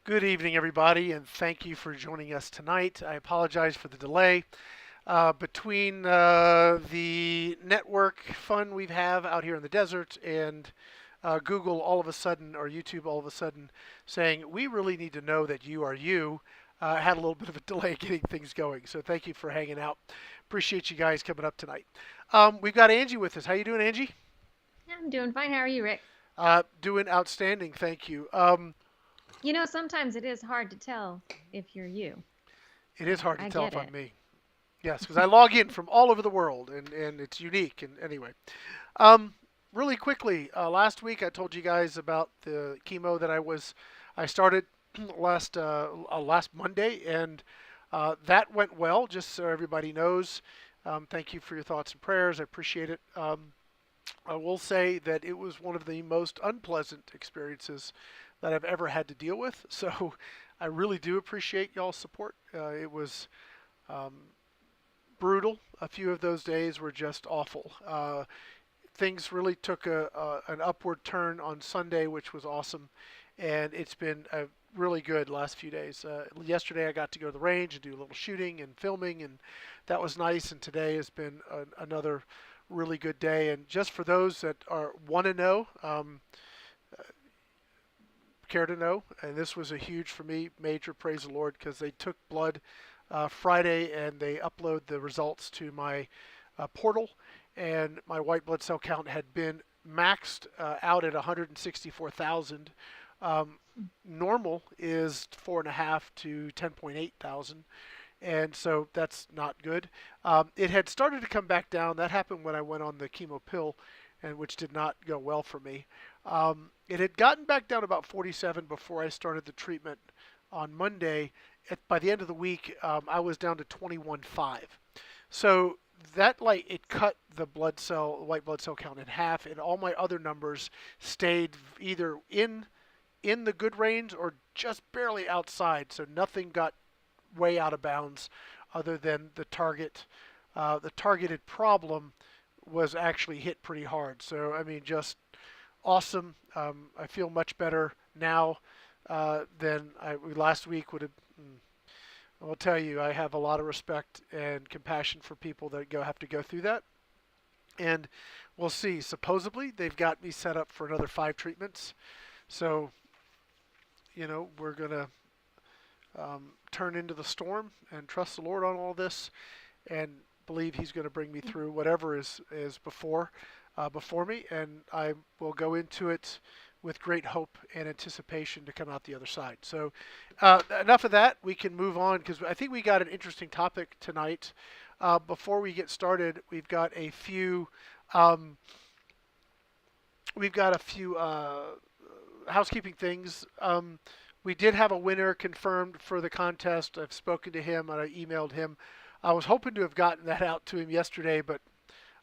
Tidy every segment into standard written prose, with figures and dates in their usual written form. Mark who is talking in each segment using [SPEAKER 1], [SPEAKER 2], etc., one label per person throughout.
[SPEAKER 1] Good evening, everybody, and thank you for joining us tonight. I apologize for the delay. Between the network fun we have out here in the desert and Google all of a sudden, or YouTube all of a sudden, saying, we really need to know that you are you, had a little bit of a delay getting things going. So thank you for hanging out. Appreciate you guys coming up tonight. We've got Angie with us. How you doing, Angie?
[SPEAKER 2] I'm doing fine. How are you, Rick?
[SPEAKER 1] Doing outstanding, thank you.
[SPEAKER 2] Sometimes it is hard to tell if you're you.
[SPEAKER 1] It is hard to
[SPEAKER 2] I
[SPEAKER 1] tell
[SPEAKER 2] get
[SPEAKER 1] if I'm
[SPEAKER 2] it.
[SPEAKER 1] me. Yes, because I log in from all over the world, and it's unique. And anyway, um, really quickly, last week I told you guys about the chemo that I started last Monday, and that went well. Just so everybody knows, thank you for your thoughts and prayers. I appreciate it. I will say that it was one of the most unpleasant experiences that I've ever had to deal with. So I really do appreciate y'all's support. It was um, brutal. A few of those days were just awful. Things really took an upward turn on Sunday, which was awesome, and it's been a really good last few days. Yesterday I got to go to the range and do a little shooting and filming, and that was nice. And today has been another really good day. And just for those that want to know, care to know, and this was a huge for me, major praise the Lord, because they took blood Friday and they upload the results to my portal, and my white blood cell count had been maxed out at 164,000. Normal is 4.5 to 10.8 thousand, and so that's not good. It had started to come back down. That happened when I went on the chemo pill, and which did not go well for me. It had gotten back down about 47 before I started the treatment on Monday. By the end of the week, I was down to 21.5. So that like it cut the white blood cell count in half, and all my other numbers stayed either in the good range or just barely outside. So nothing got way out of bounds, other than the targeted problem was actually hit pretty hard. So I mean, just awesome. I feel much better now than I last week would have. I will tell you, I have a lot of respect and compassion for people that have to go through that. And we'll see. Supposedly, they've got me set up for another 5 treatments. So, we're going to turn into the storm and trust the Lord on all this, and believe He's going to bring me through whatever is before me, and I will go into it with great hope and anticipation to come out the other side. So, enough of that. We can move on, because I think we got an interesting topic tonight. Before we get started, um, we've got a few housekeeping things. We did have a winner confirmed for the contest. I've spoken to him and I emailed him. I was hoping to have gotten that out to him yesterday, but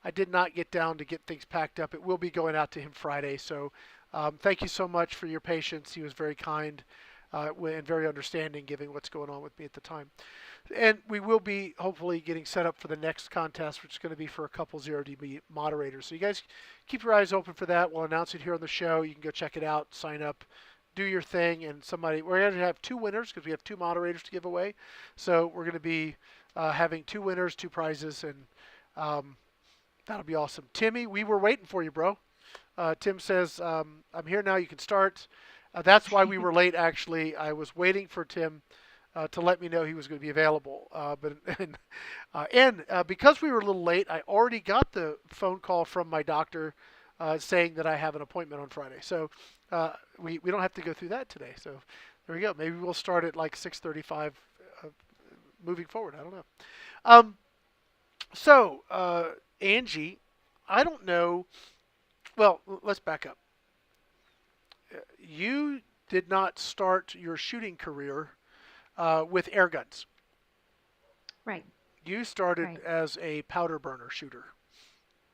[SPEAKER 1] I did not get down to get things packed up. It will be going out to him Friday. So thank you so much for your patience. He was very kind and very understanding, given what's going on with me at the time. And we will be hopefully getting set up for the next contest, which is going to be for a couple 0DB moderators. So you guys keep your eyes open for that. We'll announce it here on the show. You can go check it out, sign up, do your thing, and we're going to have 2 winners, because we have 2 moderators to give away. So we're going to be having 2 winners, 2 prizes, and um, that'll be awesome. Timmy, we were waiting for you, bro. Tim says, I'm here now. You can start. That's why we were late, actually. I was waiting for Tim to let me know he was going to be available. Because we were a little late, I already got the phone call from my doctor saying that I have an appointment on Friday. So we don't have to go through that today. So there we go. Maybe we'll start at like 6:35 moving forward. I don't know. Um, so, Angie, I don't know. Well, let's back up. You did not start your shooting career with air guns.
[SPEAKER 2] Right,
[SPEAKER 1] You started
[SPEAKER 2] right.
[SPEAKER 1] as a powder burner shooter.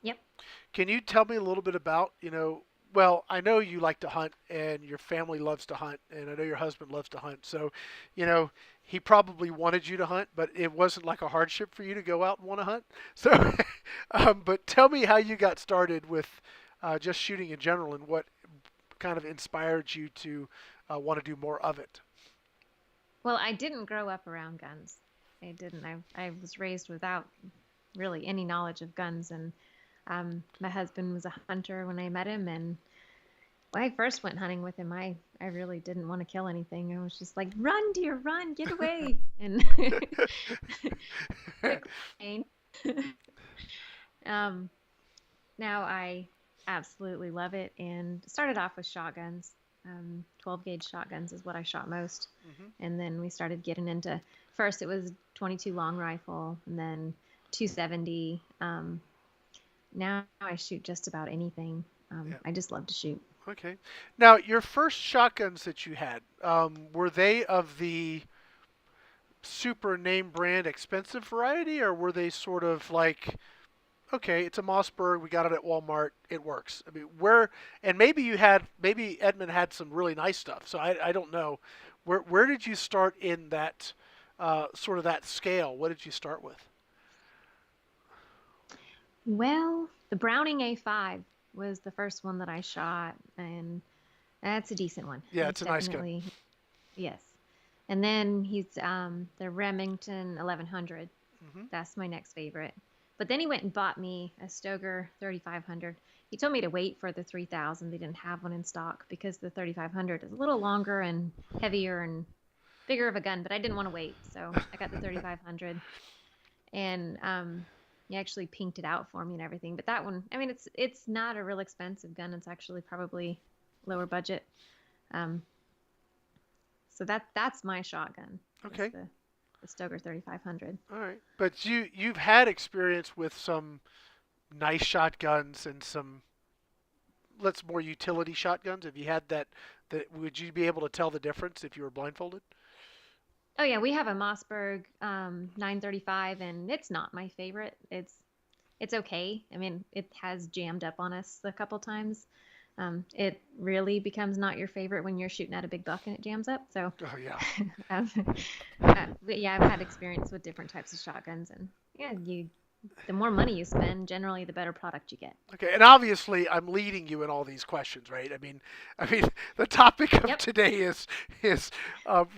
[SPEAKER 2] Yep.
[SPEAKER 1] Can you tell me a little bit about, well, I know you like to hunt and your family loves to hunt, and I know your husband loves to hunt. So, you know, he probably wanted you to hunt, but it wasn't like a hardship for you to go out and want to hunt. So, but tell me how you got started with just shooting in general, and what kind of inspired you to want to do more of it.
[SPEAKER 2] Well, I didn't grow up around guns. I didn't. I was raised without really any knowledge of guns, and my husband was a hunter when I met him, and when I first went hunting with him, I really didn't want to kill anything. I was just like, "Run, dear, run, get away!" And quit crying. um, Now I absolutely love it, and started off with shotguns. 12 gauge shotguns is what I shot most,
[SPEAKER 1] Hmm.
[SPEAKER 2] and then we started getting into. First, it was 22 long rifle, and then 270. Now I shoot just about anything.
[SPEAKER 1] Yeah.
[SPEAKER 2] I just love to shoot.
[SPEAKER 1] Okay. Now, your first shotguns that you had, were they of the super name brand expensive variety, or were they sort of like, okay, it's a Mossberg, we got it at Walmart, it works? I mean, where, and maybe Edmund had some really nice stuff, so I don't know. Where did you start in that, sort of that scale? What did you start with?
[SPEAKER 2] Well, the Browning A5 was the first one that I shot, and that's a decent one.
[SPEAKER 1] Yeah, it's
[SPEAKER 2] It's
[SPEAKER 1] a nice gun.
[SPEAKER 2] definitely yes. And then he's the Remington 1100.
[SPEAKER 1] Hmm.
[SPEAKER 2] That's my next favorite. But then he went and bought me a Stoger 3500. He told me to wait for the 3000. They didn't have one in stock because the 3500 is a little longer and heavier and bigger of a gun, but I didn't want to wait. So I got the 3500, and he actually pinked it out for me and everything. But that one, I mean, it's not a real expensive gun. It's actually probably lower budget. Um, so that's my shotgun. Is
[SPEAKER 1] Okay.
[SPEAKER 2] the Stoger 3500.
[SPEAKER 1] All right. But you've had experience with some nice shotguns and some, let's more utility shotguns. Have you had that? That would you be able to tell the difference if you were blindfolded?
[SPEAKER 2] Oh yeah, we have a Mossberg 935, and it's not my favorite. It's okay. I mean, it has jammed up on us a couple times. It really becomes not your favorite when you're shooting at a big buck and it jams up. So,
[SPEAKER 1] Oh yeah.
[SPEAKER 2] um, but yeah, I've had experience with different types of shotguns, and yeah, the more money you spend, generally the better product you get.
[SPEAKER 1] Okay, and obviously I'm leading you in all these questions, right? I mean, the topic of
[SPEAKER 2] Yep.
[SPEAKER 1] today is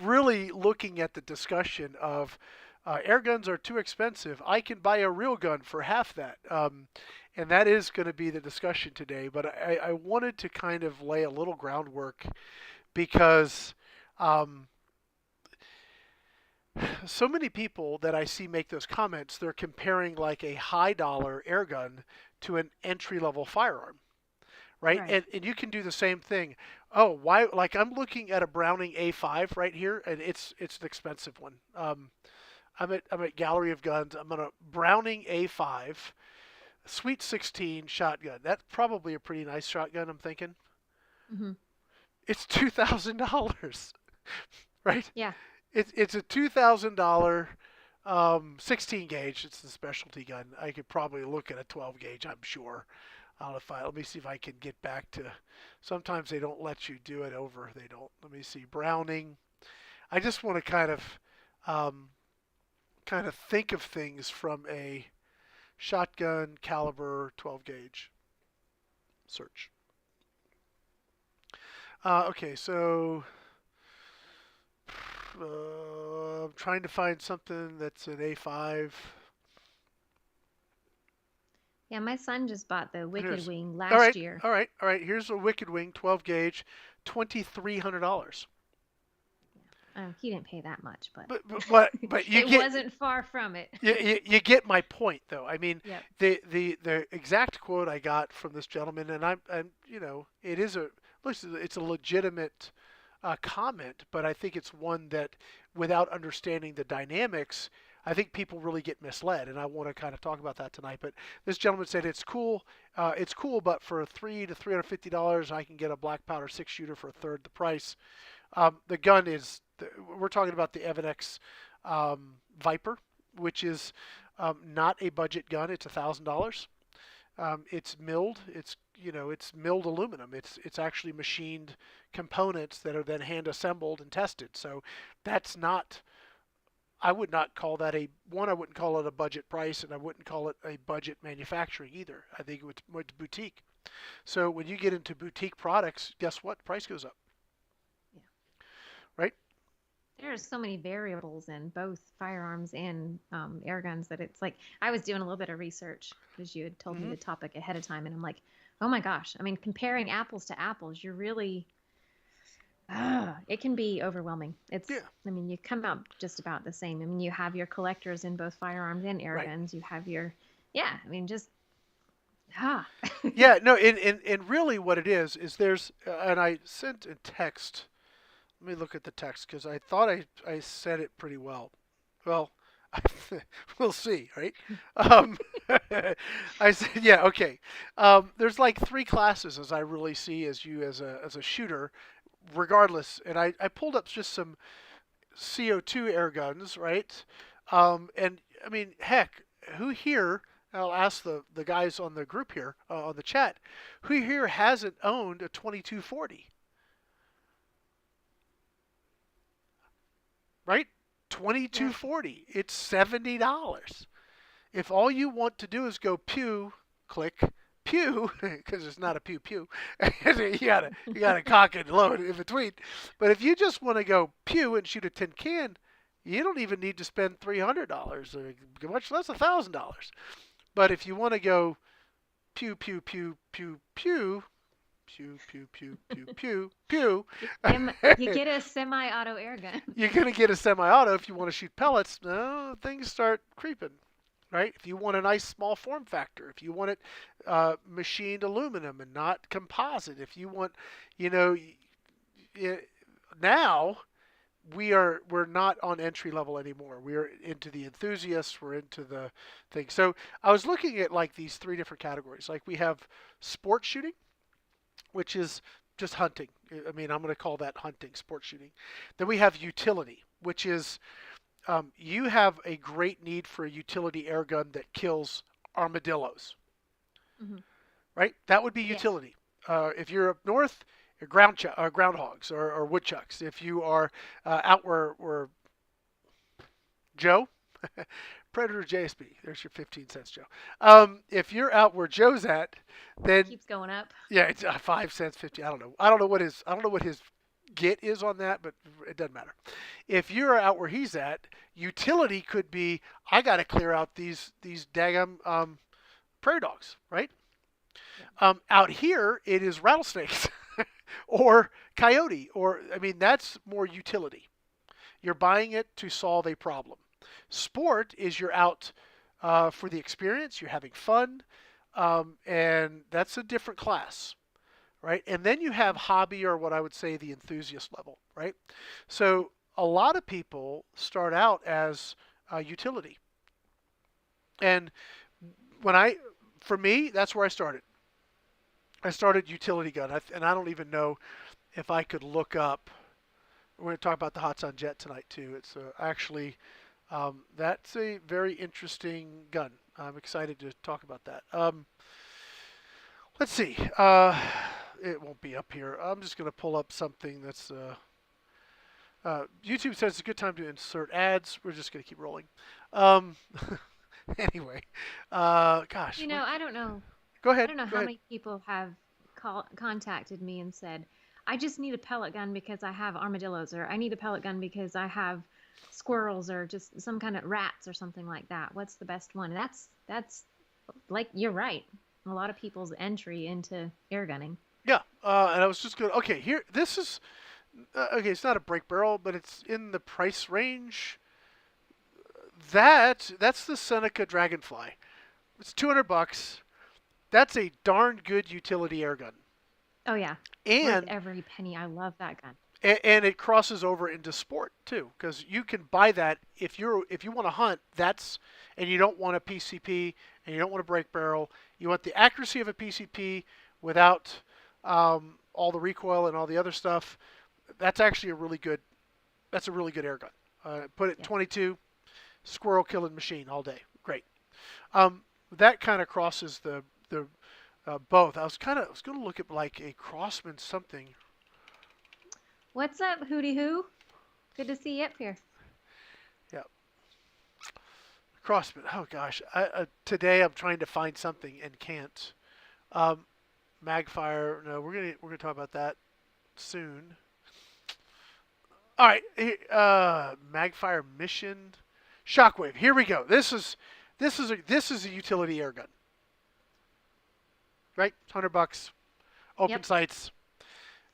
[SPEAKER 1] really looking at the discussion of air guns are too expensive. I can buy a real gun for half that, and that is going to be the discussion today. But I wanted to kind of lay a little groundwork because. Um, so many people that I see make those comments, they're comparing like a high dollar air gun to an entry level firearm, right?
[SPEAKER 2] Right.
[SPEAKER 1] And you can do the same thing. Oh, why? Like I'm looking at a Browning A5 right here, and it's an expensive one. I'm at Gallery of Guns. I'm on a Browning A5, Sweet 16 shotgun. That's probably a pretty nice shotgun. I'm thinking
[SPEAKER 2] Hmm.
[SPEAKER 1] it's $2,000, right?
[SPEAKER 2] Yeah.
[SPEAKER 1] It's a $2,000 16 gauge. It's the specialty gun. I could probably look at a 12 gauge. I'm sure. If let me see if I can get back to. Sometimes they don't let you do it over. They don't. Let me see. Browning. I just want to um, kind of think of things from a shotgun caliber 12 gauge search. Okay, so I'm trying to find something that's an A5.
[SPEAKER 2] Yeah, my son just bought the Wicked
[SPEAKER 1] Here's
[SPEAKER 2] Wing
[SPEAKER 1] all
[SPEAKER 2] last
[SPEAKER 1] right,
[SPEAKER 2] year.
[SPEAKER 1] all right, all right. Here's a Wicked Wing 12 gauge, $2,300.
[SPEAKER 2] He didn't pay that much, but
[SPEAKER 1] But you
[SPEAKER 2] it
[SPEAKER 1] get
[SPEAKER 2] wasn't far from it.
[SPEAKER 1] you get my point though. I mean,
[SPEAKER 2] Yep.
[SPEAKER 1] the exact quote I got from this gentleman, and I'm it is a listen, it's a legitimate comment, but I think it's one that without understanding the dynamics. I think people really get misled, and I want to kind of talk about that tonight. But this gentleman said it's cool, but for $300 to $350, I can get a black powder 6 shooter for a third the price. The gun is, we're talking about the Evanex Viper, which is not a budget gun. It's $1,000. It's milled. It's milled aluminum. It's actually machined components that are then hand assembled and tested. So that's not. I would not call that a one. I wouldn't call it a budget price, and I wouldn't call it a budget manufacturing either. I think it's boutique. So when you get into boutique products, guess what? The price goes up,
[SPEAKER 2] Yeah.
[SPEAKER 1] right?
[SPEAKER 2] There are so many variables in both firearms and air guns that it's like I was doing a little bit of research because you had told me
[SPEAKER 1] Hmm.
[SPEAKER 2] the topic ahead of time, and I'm like, oh my gosh! I mean, comparing apples to apples, you're really it can be overwhelming.
[SPEAKER 1] Yeah,
[SPEAKER 2] I mean, you come out just about the same. I mean, you have your collectors in both firearms and air
[SPEAKER 1] right.
[SPEAKER 2] guns. You have your, yeah, I mean, just, ah.
[SPEAKER 1] Yeah, no, and really what it is there's, and I sent a text. Let me look at the text because I thought I said it pretty well. Well, we'll see, right? Um, I said, yeah, okay. There's like three classes as I really see as you as a shooter, regardless. And I pulled up just some CO2 air guns, right? And I mean, heck, who here? I'll ask the guys on the group here on the chat. Who here hasn't owned a 2240? Right?
[SPEAKER 2] Yep.
[SPEAKER 1] 2240. It's $70. If all you want to do is go pew, click pew, because it's not a pew pew, you gotta cock and load in between. But if you just want to go pew and shoot a tin can, you don't even need to spend $300, much less $1,000. But if you want to go pew pew pew pew pew pew pew pew pew pew pew,
[SPEAKER 2] You get a semi-auto air gun.
[SPEAKER 1] you're gonna get a semi-auto if you want to shoot pellets. No, things start creeping. Right? If you want a nice small form factor, if you want it machined aluminum and not composite, if you want, you know, now we're not on entry level anymore. We're into the enthusiasts. We're into the thing. So I was looking at like these three different categories. Like we have sport shooting, which is just hunting. I mean, I'm going to call that hunting, sport shooting. Then we have utility, which is you have a great need for a utility air gun that kills armadillos,
[SPEAKER 2] Hmm.
[SPEAKER 1] right? That would be
[SPEAKER 2] Yes.
[SPEAKER 1] utility. If you're up north, groundhogs or woodchucks. If you are out where Joe, Predator JSB, there's your 15 cents, Joe. If you're out where Joe's at, then
[SPEAKER 2] Keeps going up.
[SPEAKER 1] yeah, it's 5 cents, 50. I don't know what his get is on that, but it doesn't matter. If you're out where he's at, utility could be I got to clear out these daggum prairie dogs, right?
[SPEAKER 2] Yeah.
[SPEAKER 1] Out here, it is rattlesnakes or coyote, or I mean that's more utility. You're buying it to solve a problem. Sport is you're out for the experience, you're having fun, and that's a different class, right? And then you have hobby or what I would say the enthusiast level, right? So a lot of people start out as utility, and when for me, that's where I started. I started utility gun, and I don't even know if I could look up. We're going to talk about the Hot Sun Jet tonight too. It's actually that's a very interesting gun. I'm excited to talk about that. Let's see. It won't be up here. I'm just going to pull up something that's. YouTube says it's a good time to insert ads. We're just going to keep rolling. Um, anyway, gosh,
[SPEAKER 2] I don't know.
[SPEAKER 1] go
[SPEAKER 2] I
[SPEAKER 1] ahead.
[SPEAKER 2] don't know
[SPEAKER 1] Go
[SPEAKER 2] how
[SPEAKER 1] ahead.
[SPEAKER 2] many people have contacted me and said, I just need a pellet gun because I have armadillos, or I need a pellet gun because I have squirrels, or just some kind of rats, or something like that. What's the best one? That's like, you're right. A lot of people's entry into air gunning.
[SPEAKER 1] Yeah, and I was just going. Okay, here. This is okay. It's not a break barrel, but it's in the price range. That's the Seneca Dragonfly. It's $200. That's a darn good utility air gun,
[SPEAKER 2] Oh yeah, worth
[SPEAKER 1] and
[SPEAKER 2] every penny. I love that gun.
[SPEAKER 1] and it crosses over into sport too, because you can buy that if you want to hunt. That's and you don't want a PCP and you don't want a break barrel. You want the accuracy of a PCP without all the recoil and all the other stuff. That's actually a really good. That's a really good air gun. Put it
[SPEAKER 2] Yeah.
[SPEAKER 1] 22 squirrel killing machine all day. Great. Um, that kind of crosses the both. I was going to look at like a Crossman something.
[SPEAKER 2] What's up, Hootie Hoo? Good to see you up here.
[SPEAKER 1] Yeah, Crossman. Oh gosh, today I'm trying to find something and can't. Um, Magfire. No, we're gonna talk about that soon. All right, Magfire Mission, Shockwave. Here we go. This is a utility air gun, right? $100, open
[SPEAKER 2] Yep.
[SPEAKER 1] sights.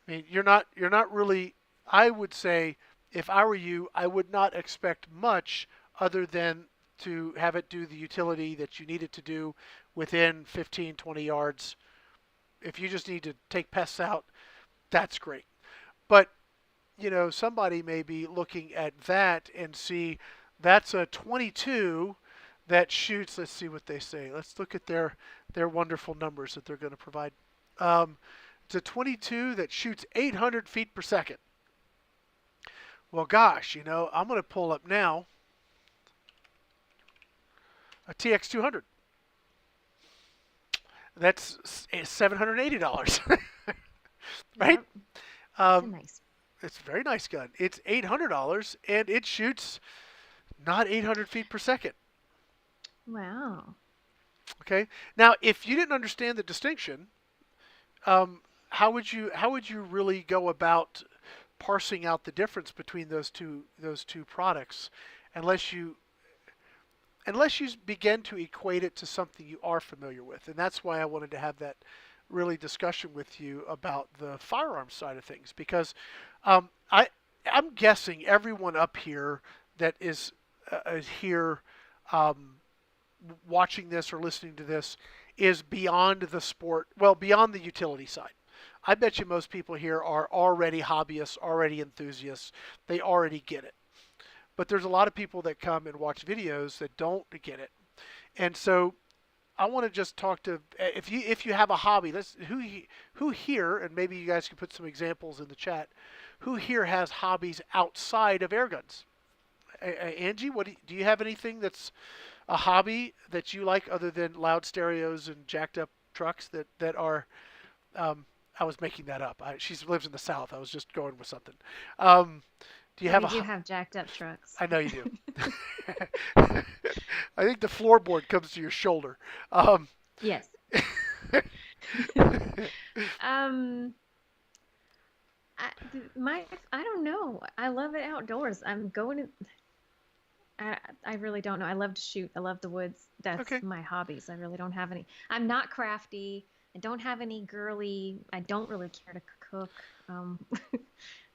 [SPEAKER 1] I mean, you're not really. I would say if I were you, I would not expect much other than to have it do the utility that you need it to do within 15, 20 yards. If you just need to take pests out, that's great. But somebody may be looking at that and see that's a 22 that shoots. Let's see what they say. Let's look at their wonderful numbers that they're going to provide. Um, it's a 22 that shoots 800 feet per second. Well, gosh, I'm going to pull up now a TX200. That's $780, right?
[SPEAKER 2] Yep. It's a
[SPEAKER 1] Um,
[SPEAKER 2] nice.
[SPEAKER 1] it's a very nice gun. It's $800 and it shoots not 800 feet per second.
[SPEAKER 2] Wow.
[SPEAKER 1] Okay. Now, if you didn't understand the distinction, how would you really go about parsing out the difference between those two products, unless you begin to equate it to something you are familiar with? And that's why I wanted to have that really discussion with you about the firearms side of things, because I'm guessing everyone up here that is here um, watching this or listening to this is beyond the sport, well, beyond the utility side. I bet you most people here are already hobbyists, already enthusiasts. They already get it. But there's a lot of people that come and watch videos that don't get it. And so I want to just talk to, if you have a hobby, who here, and maybe you guys can put some examples in the chat, who here has hobbies outside of air guns? Angie, do you have anything that's a hobby that you like other than loud stereos and jacked up trucks that are? I was making that up. She lives in the South. I was just going with something. Um, do you
[SPEAKER 2] But
[SPEAKER 1] have
[SPEAKER 2] we
[SPEAKER 1] a?
[SPEAKER 2] do have jacked up trucks.
[SPEAKER 1] I know you do. I think the floorboard comes to your shoulder. Um,
[SPEAKER 2] Yes. Um, I don't know. I love it outdoors. I'm going to. I really don't know. I love to shoot. I love the woods. That's
[SPEAKER 1] okay.
[SPEAKER 2] my hobbies. I really don't have any. I'm not crafty. I don't have any girly. I don't really care to cook. Um,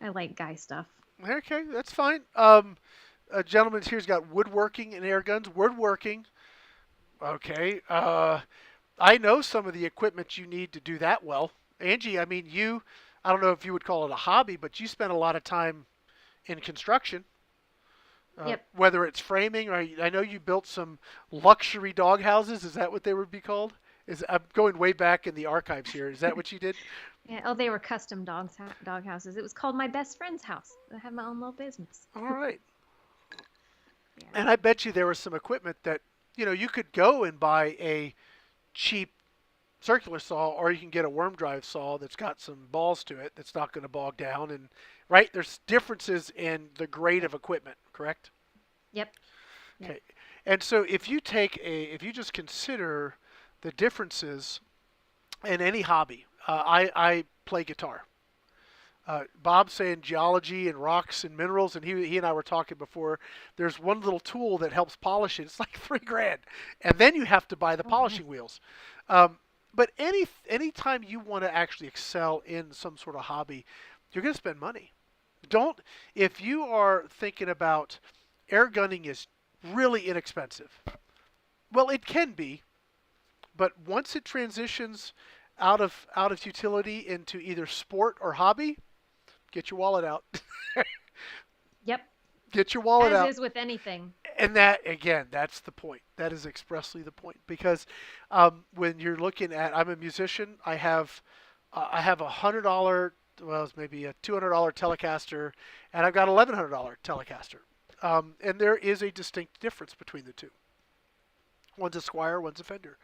[SPEAKER 2] I like guy stuff.
[SPEAKER 1] Okay, that's fine. A gentleman here's got woodworking and air guns. Woodworking. Okay. I know some of the equipment you need to do that well. Angie, I mean, I don't know if you would call it a hobby, but you spent a lot of time in construction,
[SPEAKER 2] Yep.
[SPEAKER 1] whether it's framing or I know you built some luxury dog houses. Is that what they would be called? I'm going way back in the archives here. Is that what you did?
[SPEAKER 2] Yeah. Oh, they were custom dog houses. It was called my best friend's house. I have my own little business.
[SPEAKER 1] All right.
[SPEAKER 2] Yeah.
[SPEAKER 1] And I bet you there was some equipment that you could go and buy a cheap circular saw, or you can get a worm drive saw that's got some balls to it that's not going to bog down. And right, there's differences in the grade
[SPEAKER 2] Yep.
[SPEAKER 1] of equipment, correct?
[SPEAKER 2] Yep. Yep.
[SPEAKER 1] Okay. And so if you just consider the differences in any hobby, I play guitar. Bob's saying geology and rocks and minerals, and he and I were talking before. There's one little tool that helps polish it. It's like $3,000, and then you have to buy the
[SPEAKER 2] Oh, nice.
[SPEAKER 1] polishing wheels. But any time you want to actually excel in some sort of hobby, you're going to spend money. Don't If you are thinking about air gunning is really inexpensive. Well, it can be, but once it transitions out of utility into either sport or hobby, get your wallet out.
[SPEAKER 2] Yep.
[SPEAKER 1] Get your wallet
[SPEAKER 2] As
[SPEAKER 1] out.
[SPEAKER 2] is with anything.
[SPEAKER 1] And that, again, that's the point. That is expressly the point. Because when you're looking at, I'm a musician. I have $100, well, it's maybe a $200 Telecaster, and I've got $1,100 Telecaster. And there is a distinct difference between the two. One's a Squire, one's a Fender.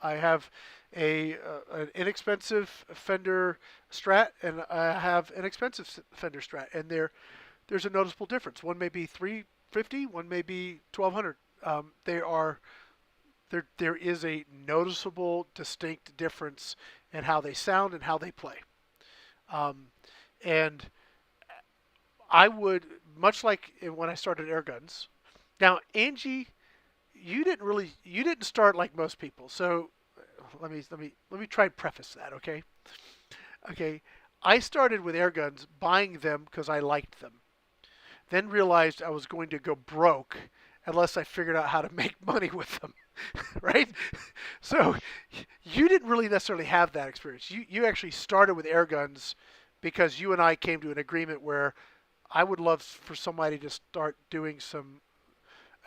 [SPEAKER 1] I have an inexpensive Fender Strat, and I have an expensive Fender Strat, and there's a noticeable difference. One may be 350, one may be 1200. There is a noticeable, distinct difference in how they sound and how they play. Um, and I would, much like when I started Airguns. Now, Angie, you didn't start like most people. So let me try and preface that, okay? Okay. I started with Airguns, buying them because I liked them. Then realized I was going to go broke unless I figured out how to make money with them, right? So you didn't really necessarily have that experience. You actually started with Airguns because you and I came to an agreement where I would love for somebody to start doing some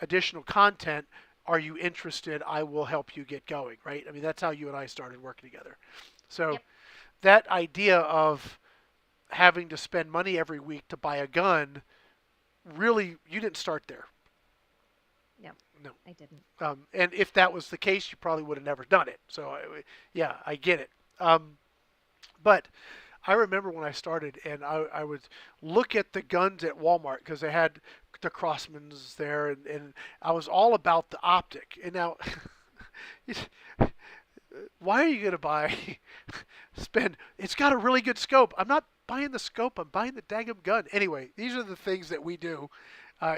[SPEAKER 1] additional content. Are you interested? I will help you get going, right? I mean, that's how you and I started working together. So
[SPEAKER 2] Yep.
[SPEAKER 1] that idea of having to spend money every week to buy a gun, really, you didn't start there.
[SPEAKER 2] No,
[SPEAKER 1] No.
[SPEAKER 2] I didn't.
[SPEAKER 1] And if that was the case, you probably would have never done it. So, yeah, I get it. But I remember when I started, and I would look at the guns at Walmart because they had the Crossmans there, and I was all about the optic. And now, why are you going to spend? It's got a really good scope. I'm not buying the scope. I'm buying the daggum gun. Anyway, these are the things that we do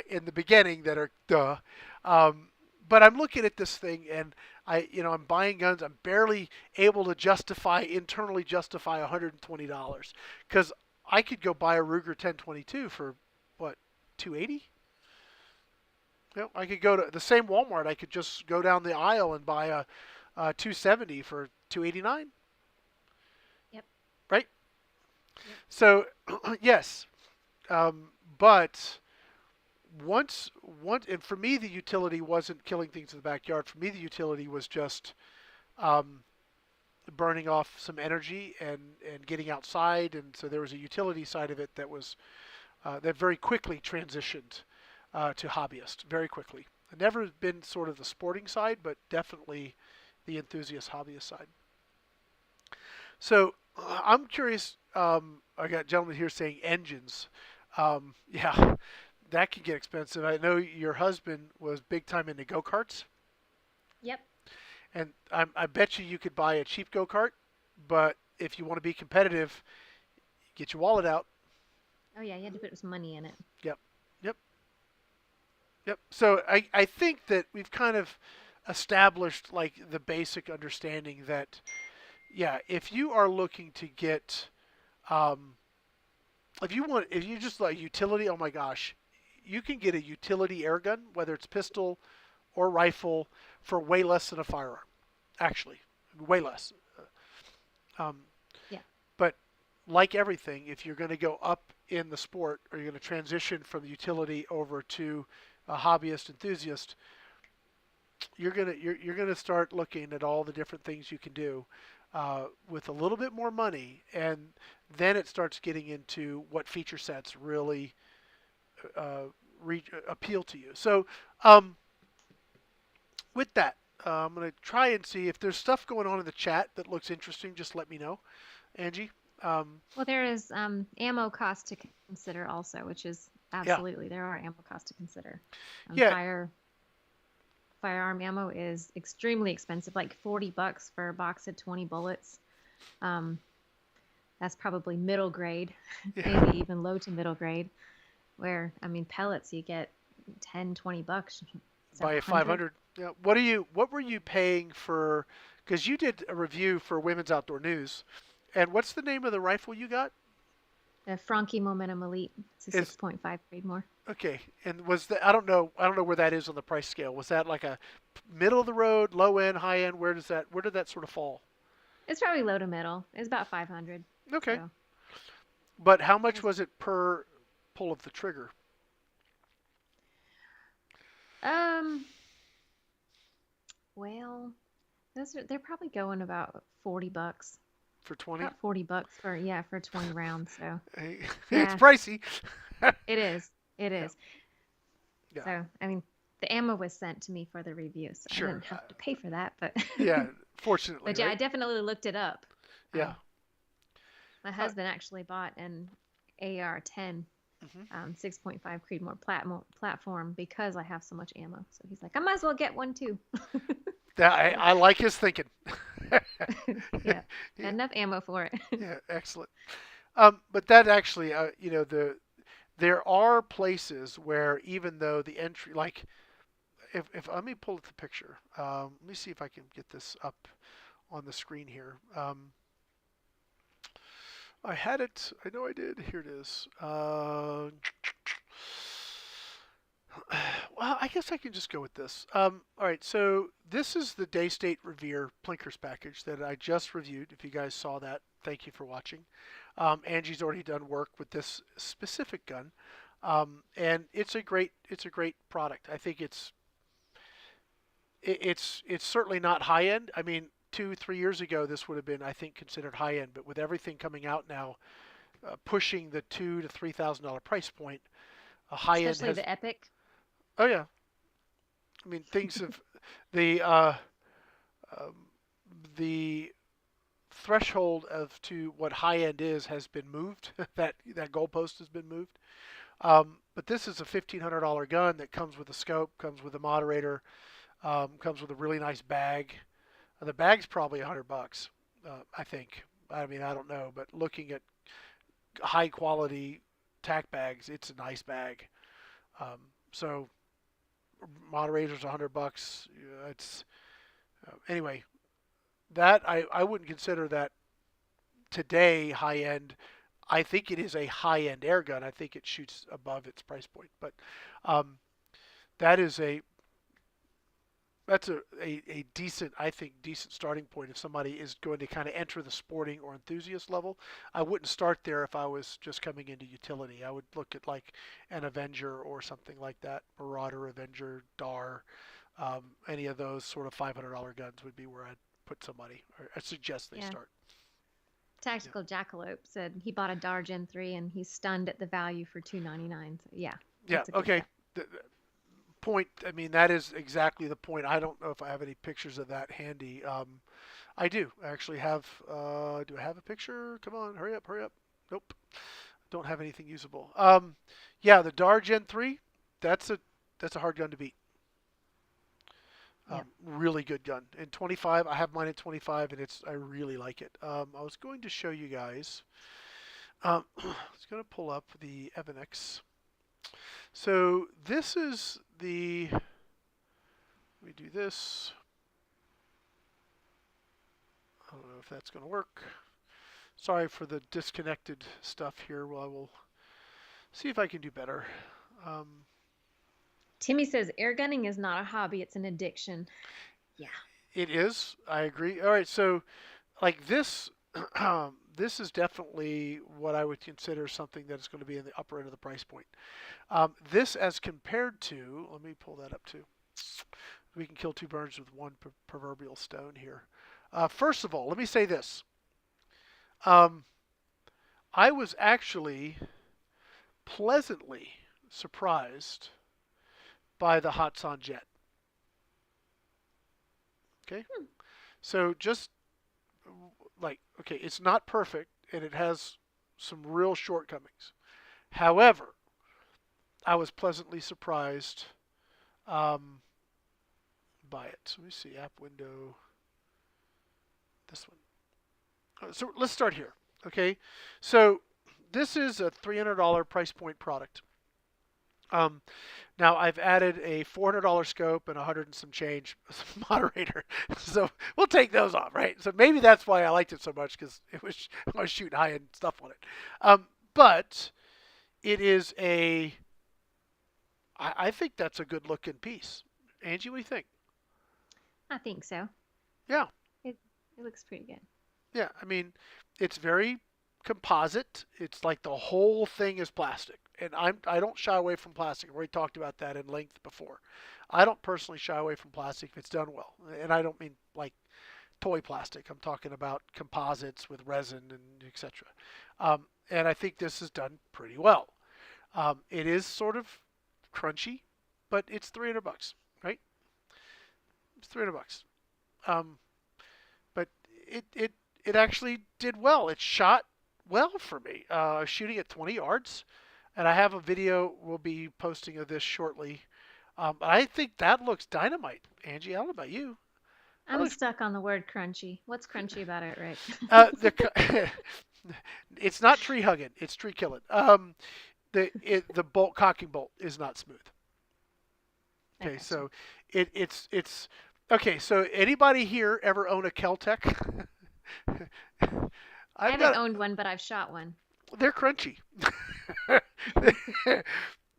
[SPEAKER 1] in the beginning that are duh. Um, but I'm looking at this thing, and I'm buying guns. I'm barely able to internally justify $120 because I could go buy a Ruger 1022 for what, 280? I could go to the same Walmart. I could just go down the aisle and buy a 270 for 289,
[SPEAKER 2] Yep.
[SPEAKER 1] right?
[SPEAKER 2] Yep.
[SPEAKER 1] So yes, but once, and for me, the utility wasn't killing things in the backyard. For me, the utility was just um, burning off some energy and getting outside. And so there was a utility side of it that very quickly transitioned to hobbyist very quickly. I've never been sort of the sporting side, but definitely the enthusiast hobbyist side. So I'm curious. I got a gentleman here saying engines. Yeah, that can get expensive. I know your husband was big time into go karts,
[SPEAKER 2] Yep.
[SPEAKER 1] and I bet you could buy a cheap go kart, but if you want to be competitive, get your wallet out.
[SPEAKER 2] Oh yeah, you had to put some money in it.
[SPEAKER 1] Yep, yep, yep. So I think that we've kind of established like the basic understanding that yeah, if you are looking to get um, if you just like utility, oh my gosh, you can get a utility air gun, whether it's pistol or rifle, for way less than a firearm. Actually, way less. Um,
[SPEAKER 2] Yeah.
[SPEAKER 1] but like everything, if you're going to go up in the sport or you're going to transition from utility over to a hobbyist enthusiast, you're gonna start looking at all the different things you can do with a little bit more money, and then it starts getting into what feature sets really uh, appeal to you. So um, with that, I'm gonna try and see if there's stuff going on in the chat that looks interesting. Just let me know, Angie.
[SPEAKER 2] Well, there is ammo cost to consider also, which is
[SPEAKER 1] Yeah,
[SPEAKER 2] absolutely there are ammo costs to consider.
[SPEAKER 1] yeah,
[SPEAKER 2] Firearm ammo is extremely expensive, like $40 for a box of 20 bullets. Um, that's probably middle grade,
[SPEAKER 1] yeah.
[SPEAKER 2] maybe even low to middle grade. Where I mean, pellets you get 10, $20,
[SPEAKER 1] By
[SPEAKER 2] several
[SPEAKER 1] a
[SPEAKER 2] hundred.
[SPEAKER 1] 500. Yeah. What were you paying for? Because you did a review for Women's Outdoor News, and what's the name of the rifle you got?
[SPEAKER 2] The Franke Momentum Elite. It's a
[SPEAKER 1] Is
[SPEAKER 2] 6.5 Creedmoor.
[SPEAKER 1] okay. And was that I don't know where that is on the price scale. Was that like a middle of the road, low end, high end? Where did that sort of fall?
[SPEAKER 2] It's probably low to middle. It's about 500.
[SPEAKER 1] Okay.
[SPEAKER 2] So,
[SPEAKER 1] But how much
[SPEAKER 2] it's,
[SPEAKER 1] was it per pull of the trigger
[SPEAKER 2] um, well, they're probably going about $40.
[SPEAKER 1] for 20?
[SPEAKER 2] About $40 for yeah, for 20 rounds. So,
[SPEAKER 1] It's
[SPEAKER 2] yeah,
[SPEAKER 1] pricey.
[SPEAKER 2] it is. It
[SPEAKER 1] Yeah.
[SPEAKER 2] is.
[SPEAKER 1] Yeah.
[SPEAKER 2] So, I mean, the ammo was sent to me for the review, so I
[SPEAKER 1] Sure.
[SPEAKER 2] didn't have to pay for that, but
[SPEAKER 1] Yeah, fortunately,
[SPEAKER 2] but yeah, I
[SPEAKER 1] right?
[SPEAKER 2] definitely looked it up.
[SPEAKER 1] Yeah.
[SPEAKER 2] Um, my
[SPEAKER 1] Uh,
[SPEAKER 2] husband actually bought an AR-10
[SPEAKER 1] mhm.
[SPEAKER 2] 6.5 Creedmoor platform because I have so much ammo. So he's like, I might as well get one too.
[SPEAKER 1] I like his thinking.
[SPEAKER 2] Yeah, got
[SPEAKER 1] Yeah,
[SPEAKER 2] enough ammo for it.
[SPEAKER 1] yeah, excellent. But that actually, the there are places where even though the entry, like if let me pull up the picture. Let me see if I can get this up on the screen here. I had it. I know I did. Here it is. Well, I guess I can just go with this. All right, so this is the Daystate Revere Plinkers package that I just reviewed. If you guys saw that, thank you for watching. Angie's already done work with this specific gun, and it's a great product. I think it's certainly not high end. I mean, 2-3 years ago, this would have been, I think, considered high end. But with everything coming out now, pushing the $2,000 to $3,000 price point, a high end
[SPEAKER 2] Especially
[SPEAKER 1] has.
[SPEAKER 2] the Epic.
[SPEAKER 1] Oh yeah, I mean things have the um, the threshold of to what high end is has been moved. that goalpost has been moved. But this is a $1,500 gun that comes with a scope, comes with a moderator, comes with a really nice bag. The bag's probably $100, I think. I mean, I don't know, but looking at high quality tack bags, it's a nice bag. So moderator's $100. It's anyway. That I wouldn't consider that today high end. I think it is a high end air gun. I think it shoots above its price point, but um, that is a decent, I think, decent starting point if somebody is going to kind of enter the sporting or enthusiast level. I wouldn't start there if I was just coming into utility. I would look at like an Avenger or something like that, Marauder, Avenger, Dar, any of those sort of $500 guns would be where I'd put somebody, or I suggest they
[SPEAKER 2] Yeah.
[SPEAKER 1] start. Yeah,
[SPEAKER 2] Tactical Jackalope said he bought a Dar Gen 3 and he's stunned at the value for 299. So yeah,
[SPEAKER 1] yeah,
[SPEAKER 2] that's a good
[SPEAKER 1] okay.
[SPEAKER 2] bet.
[SPEAKER 1] The point, I mean, that is exactly the point. I don't know if I have any pictures of that handy. I do actually have. Do I have a picture? Come on, hurry up, hurry up. Nope, don't have anything usable. Yeah, the Dar Gen 3. That's a hard gun to beat.
[SPEAKER 2] Yep.
[SPEAKER 1] Really good gun. In 25, I have mine at 25, and I really like it. I was going to show you guys. I was going to pull up the Evanex. So this is the. Let me do this. I don't know if that's going to work. Sorry for the disconnected stuff here. Well, I will see if I can do better. Um,
[SPEAKER 2] Timmy says airgunning is not a hobby, it's an addiction. Yeah.
[SPEAKER 1] it is. I agree. All right. So, like this, this is definitely what I would consider something that is going to be in the upper end of the price point. This, as compared to, let me pull that up too. We can kill two birds with one proverbial stone here. First of all, let me say this. Um, I was actually pleasantly surprised by the Hatsan Jet. Okay, so just like okay, it's not perfect and it has some real shortcomings. However, I was pleasantly surprised um, by it. So let me see, app window, this one. So let's start here. Okay, so this is a $300 price point product. Um, Now I've added a $400 scope and 100 and some change moderator, so we'll take those off, right? So maybe that's why I liked it so much because I was shooting high end stuff on it. But it is I think that's a good looking piece. Angie, what do you think?
[SPEAKER 2] I think so.
[SPEAKER 1] Yeah,
[SPEAKER 2] It it looks pretty good.
[SPEAKER 1] yeah. I mean, it's very composite. It's like the whole thing is plastic, and I don't shy away from plastic. I've already talked about that in length before. I don't personally shy away from plastic if it's done well, and I don't mean like toy plastic. I'm talking about composites with resin and etc. And I think this is done pretty well. It is sort of crunchy, but it's $300, right? It's $300. Um, but it actually did well. It shot well for me. Shooting at 20 yards, and I have a video we'll be posting of this shortly. I think that looks dynamite. Angie, I don't know about you. That
[SPEAKER 2] I'm
[SPEAKER 1] looks
[SPEAKER 2] stuck on the word crunchy. What's crunchy about it, Rick?
[SPEAKER 1] the it's not tree hugging, it's tree killing. The bolt cocking bolt is not smooth.
[SPEAKER 2] I
[SPEAKER 1] Okay,
[SPEAKER 2] gotcha.
[SPEAKER 1] so it's okay. So anybody here ever own a KelTec?
[SPEAKER 2] I
[SPEAKER 1] I've
[SPEAKER 2] haven't
[SPEAKER 1] got.
[SPEAKER 2] owned one, but I've shot one.
[SPEAKER 1] They're crunchy.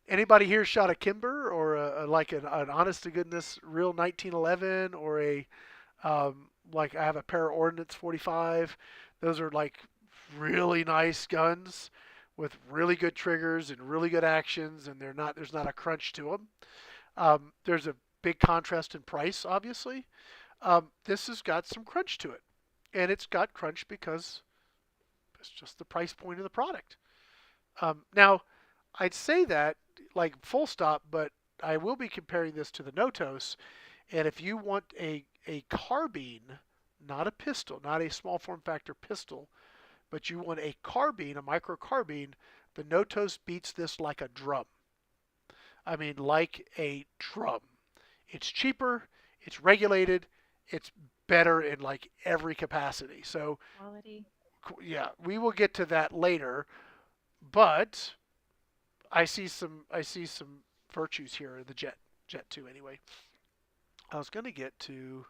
[SPEAKER 1] Anybody here shot a Kimber or like an honest to goodness real 1911 or a like I have a pair of Ordnance 45. Those are like really nice guns with really good triggers and really good actions, and there's not a crunch to them. There's a big contrast in price, obviously. This has got some crunch to it, and it's got crunch because it's just the price point of the product. Now, I'd say that like full stop, but I will be comparing this to the Notos. And if you want a carbine, not a pistol, not a small form factor pistol, but you want a carbine, a microcarbine, the Notos beats this like a drum. I mean, like a drum. It's cheaper, it's regulated, it's better in like every capacity. So,
[SPEAKER 2] Quality.
[SPEAKER 1] yeah, we will get to that later, but I see some virtues here in the Jet 2 anyway. I was going to get to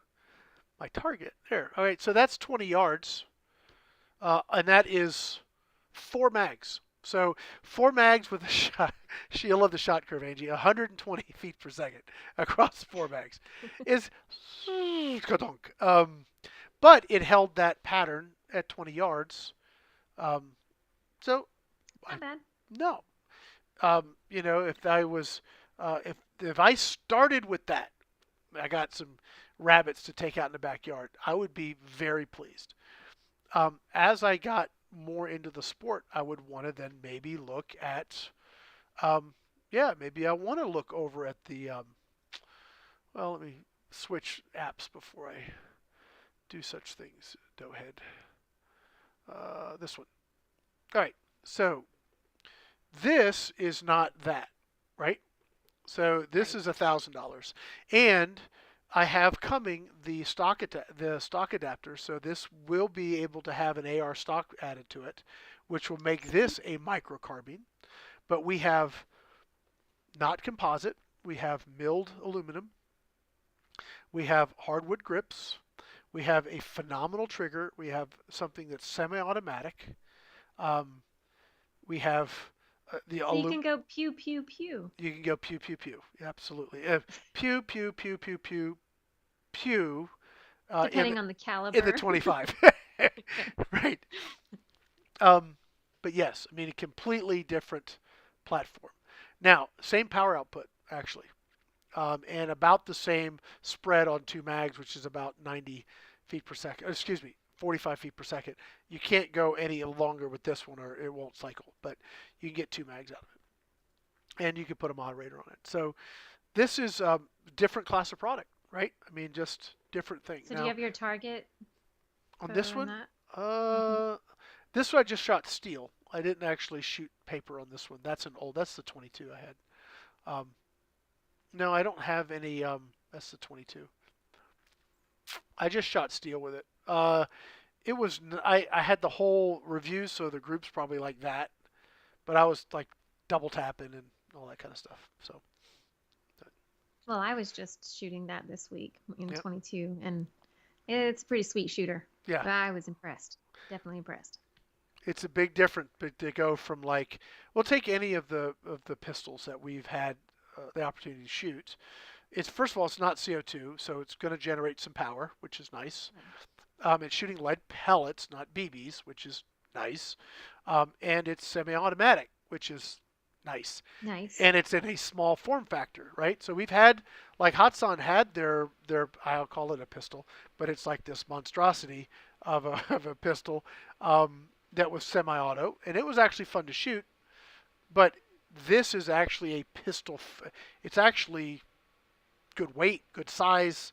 [SPEAKER 1] my target there. All right, so that's 20 yards, and that is 4 mags. So 4 mags with a shot. She love the shot curve, Angie. 120 feet per second across 4 mags is but it held that pattern at 20 yards. Um, so I,
[SPEAKER 2] Not bad.
[SPEAKER 1] no, if I was, if I started with that, I got some rabbits to take out in the backyard, I would be very pleased. As I got more into the sport, I would want to then maybe look at, yeah, maybe I want to look over at the, well, let me switch apps before I do such things. Doughhead. This one. All right. So this is not that, right? So this
[SPEAKER 2] Right.
[SPEAKER 1] is $1,000, and I have coming the stock adapter. So this will be able to have an AR stock added to it, which will make
[SPEAKER 2] Okay.
[SPEAKER 1] this a microcarbine. But we have not composite. We have milled aluminum. We have hardwood grips. We have a phenomenal trigger. We have something that's semi-automatic. Um, we have the
[SPEAKER 2] So you
[SPEAKER 1] aluminum.
[SPEAKER 2] can go pew pew pew.
[SPEAKER 1] You can go pew pew pew. Absolutely. Pew pew pew pew pew pew.
[SPEAKER 2] Depending on the
[SPEAKER 1] In the
[SPEAKER 2] caliber.
[SPEAKER 1] 25. Right. Um, but yes, I mean a completely different platform. Now, same power output actually, and about the same spread on 2 mags, which is about 90 feet per second. Excuse me, 45 feet per second. You can't go any longer with this one, or it won't cycle. But you can get 2 mags out of it, and you can put a moderator on it. So this is a different class of product, right? I mean, just different thing.
[SPEAKER 2] So do you
[SPEAKER 1] Now,
[SPEAKER 2] have your target
[SPEAKER 1] on
[SPEAKER 2] photo
[SPEAKER 1] this
[SPEAKER 2] in
[SPEAKER 1] one,
[SPEAKER 2] that? Hmm.
[SPEAKER 1] uh, this one I just shot steel. I didn't actually shoot paper on this one. That's the 22 I had. Um, no, I don't have any. That's the 22. I just shot steel with it. It was I had the whole review, so the group's probably like that. But I was like double tapping and all that kind of stuff. So
[SPEAKER 2] Well, I was just shooting that this week in
[SPEAKER 1] yeah,
[SPEAKER 2] 22, and it's a pretty sweet shooter.
[SPEAKER 1] yeah.
[SPEAKER 2] I was impressed. Definitely impressed.
[SPEAKER 1] It's a big difference to go from like, we'll take any of the pistols that we've had the opportunity to shoot. It's first of all, it's not CO2, so it's going to generate some power, which is nice.
[SPEAKER 2] Right.
[SPEAKER 1] It's shooting lead pellets, not BBs, which is nice. And it's semi-automatic, which is nice.
[SPEAKER 2] Nice.
[SPEAKER 1] And it's in a small form factor, right? So we've had like Hatsan had their I'll call it a pistol, but it's like this monstrosity of a of a pistol that was semi-auto, and it was actually fun to shoot. But this is actually a pistol. It's actually good weight, good size,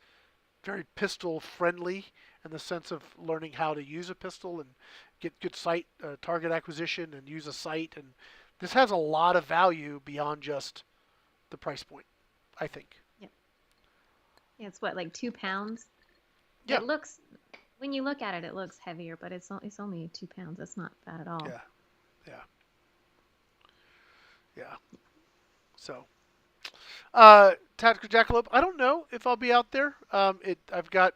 [SPEAKER 1] very pistol friendly in the sense of learning how to use a pistol and get good sight target acquisition and use a sight. And this has a lot of value beyond just the price point, I think.
[SPEAKER 2] Yep. It's what, like 2 pounds?
[SPEAKER 1] Yeah,
[SPEAKER 2] It looks, when you look at it, it looks heavier, but it's only 2 pounds. That's not bad at all.
[SPEAKER 1] yeah, yeah. So, Tactical Jackalope. I don't know if I'll be out there. I've got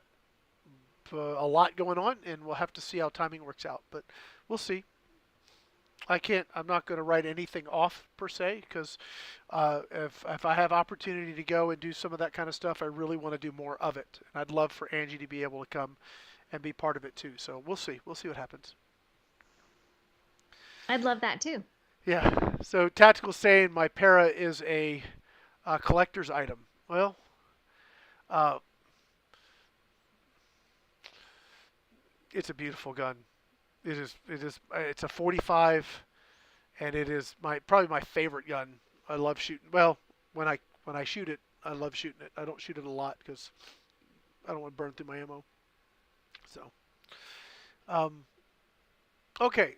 [SPEAKER 1] a lot going on, and we'll have to see how timing works out. But we'll see. I can't. I'm not going to write anything off per se because if I have opportunity to go and do some of that kind of stuff, I really want to do more of it. And I'd love for Angie to be able to come and be part of it too. So we'll see. We'll see what happens.
[SPEAKER 2] I'd love that too.
[SPEAKER 1] Yeah. So Tactical saying my para is a collector's item. Well, uh, it's a beautiful gun. It is. It is. It's a 45, and it is probably my favorite gun. I love shooting. Well, when I shoot it, I love shooting it. I don't shoot it a lot because I don't want to burn through my ammo. So, um, okay.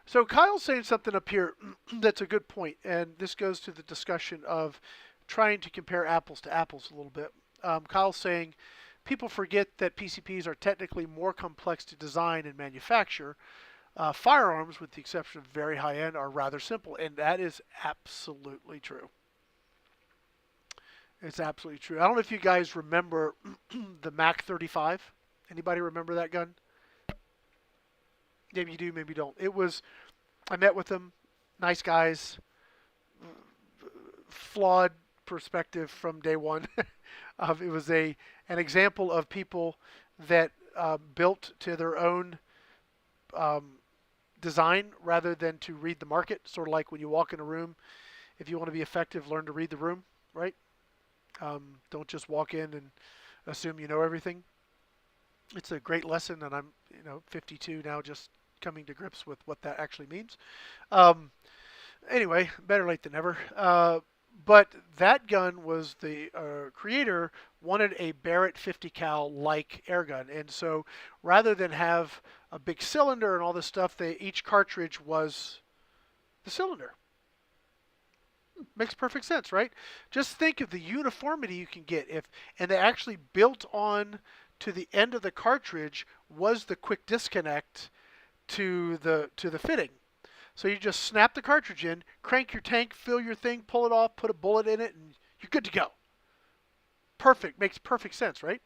[SPEAKER 1] So Kyle's saying something up here that's a good point, and this goes to the discussion of trying to compare apples to apples a little bit. Kyle's saying people forget that PCPs are technically more complex to design and manufacture. Firearms, with the exception of very high end, are rather simple, and that is absolutely true. It's absolutely true. I don't know if you guys remember the Mac 35. Anybody remember that gun? Maybe you do, maybe you don't. I met with them, nice guys, flawed perspective from day one. It was an example of people that built to their own um, design rather than to read the market. Sort of like when you walk in a room, if you want to be effective, learn to read the room, right? Don't just walk in and assume you know everything. It's a great lesson, and I'm 52 now, just coming to grips with what that actually means. Um, anyway, better late than never. But that gun was the creator wanted a Barrett 50 cal like airgun, and so rather than have a big cylinder and all this stuff, each cartridge was the cylinder. Makes perfect sense, right? Just think of the uniformity you can get and they actually built on to the end of the cartridge was the quick disconnect to the fitting. So you just snap the cartridge in, crank your tank, fill your thing, pull it off, put a bullet in it, and you're good to go. Perfect. Makes perfect sense, right?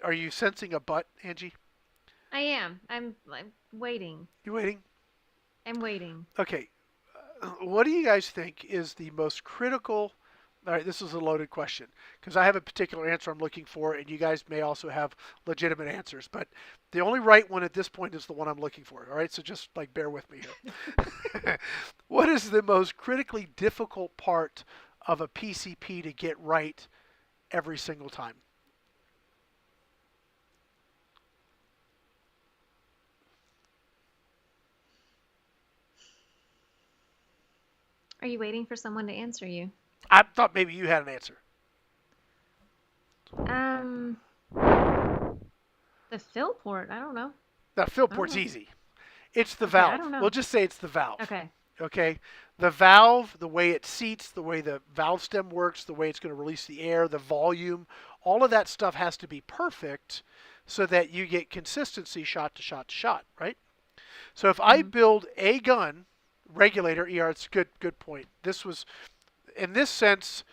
[SPEAKER 1] Are you sensing a butt, Angie?
[SPEAKER 2] I am. I'm waiting.
[SPEAKER 1] You waiting?
[SPEAKER 2] I'm waiting.
[SPEAKER 1] Okay. What do you guys think is the most critical? All right, this is a loaded question because I have a particular answer I'm looking for, and you guys may also have legitimate answers. But the only right one at this point is the one I'm looking for. All right, so just bear with me here. What is the most critically difficult part of a PCP to get right every single time?
[SPEAKER 2] Are you waiting for someone to answer you?
[SPEAKER 1] I thought maybe you had an answer.
[SPEAKER 2] Um, the fill port. I don't know.
[SPEAKER 1] Now, fill
[SPEAKER 2] I don't
[SPEAKER 1] port's
[SPEAKER 2] know.
[SPEAKER 1] easy. It's the
[SPEAKER 2] Okay, I
[SPEAKER 1] valve.
[SPEAKER 2] don't
[SPEAKER 1] We'll
[SPEAKER 2] know.
[SPEAKER 1] just say it's the valve.
[SPEAKER 2] Okay.
[SPEAKER 1] Okay, the valve, the way it seats, the way the valve stem works, the way it's going to release the air, the volume, all of that stuff has to be perfect so that you get consistency shot to shot to shot, right? So if I
[SPEAKER 2] Hmm.
[SPEAKER 1] build a gun regulator, it's a good point. This was, in this sense,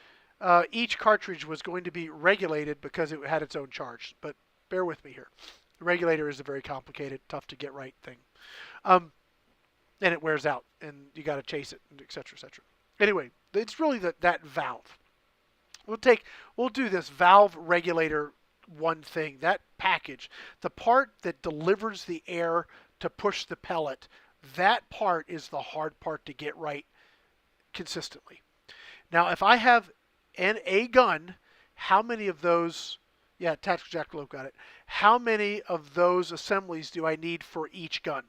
[SPEAKER 1] each cartridge was going to be regulated because it had its own charge. But bear with me here. The regulator is a very complicated, tough to get right thing. Um, and it wears out, and you got to chase it, and et cetera, et cetera. Anyway, it's really that valve. We'll do this valve regulator one thing. That package, the part that delivers the air to push the pellet, that part is the hard part to get right consistently. Now, if I have a gun, how many of those? Yeah, Tactical Jackalope got it. How many of those assemblies do I need for each gun?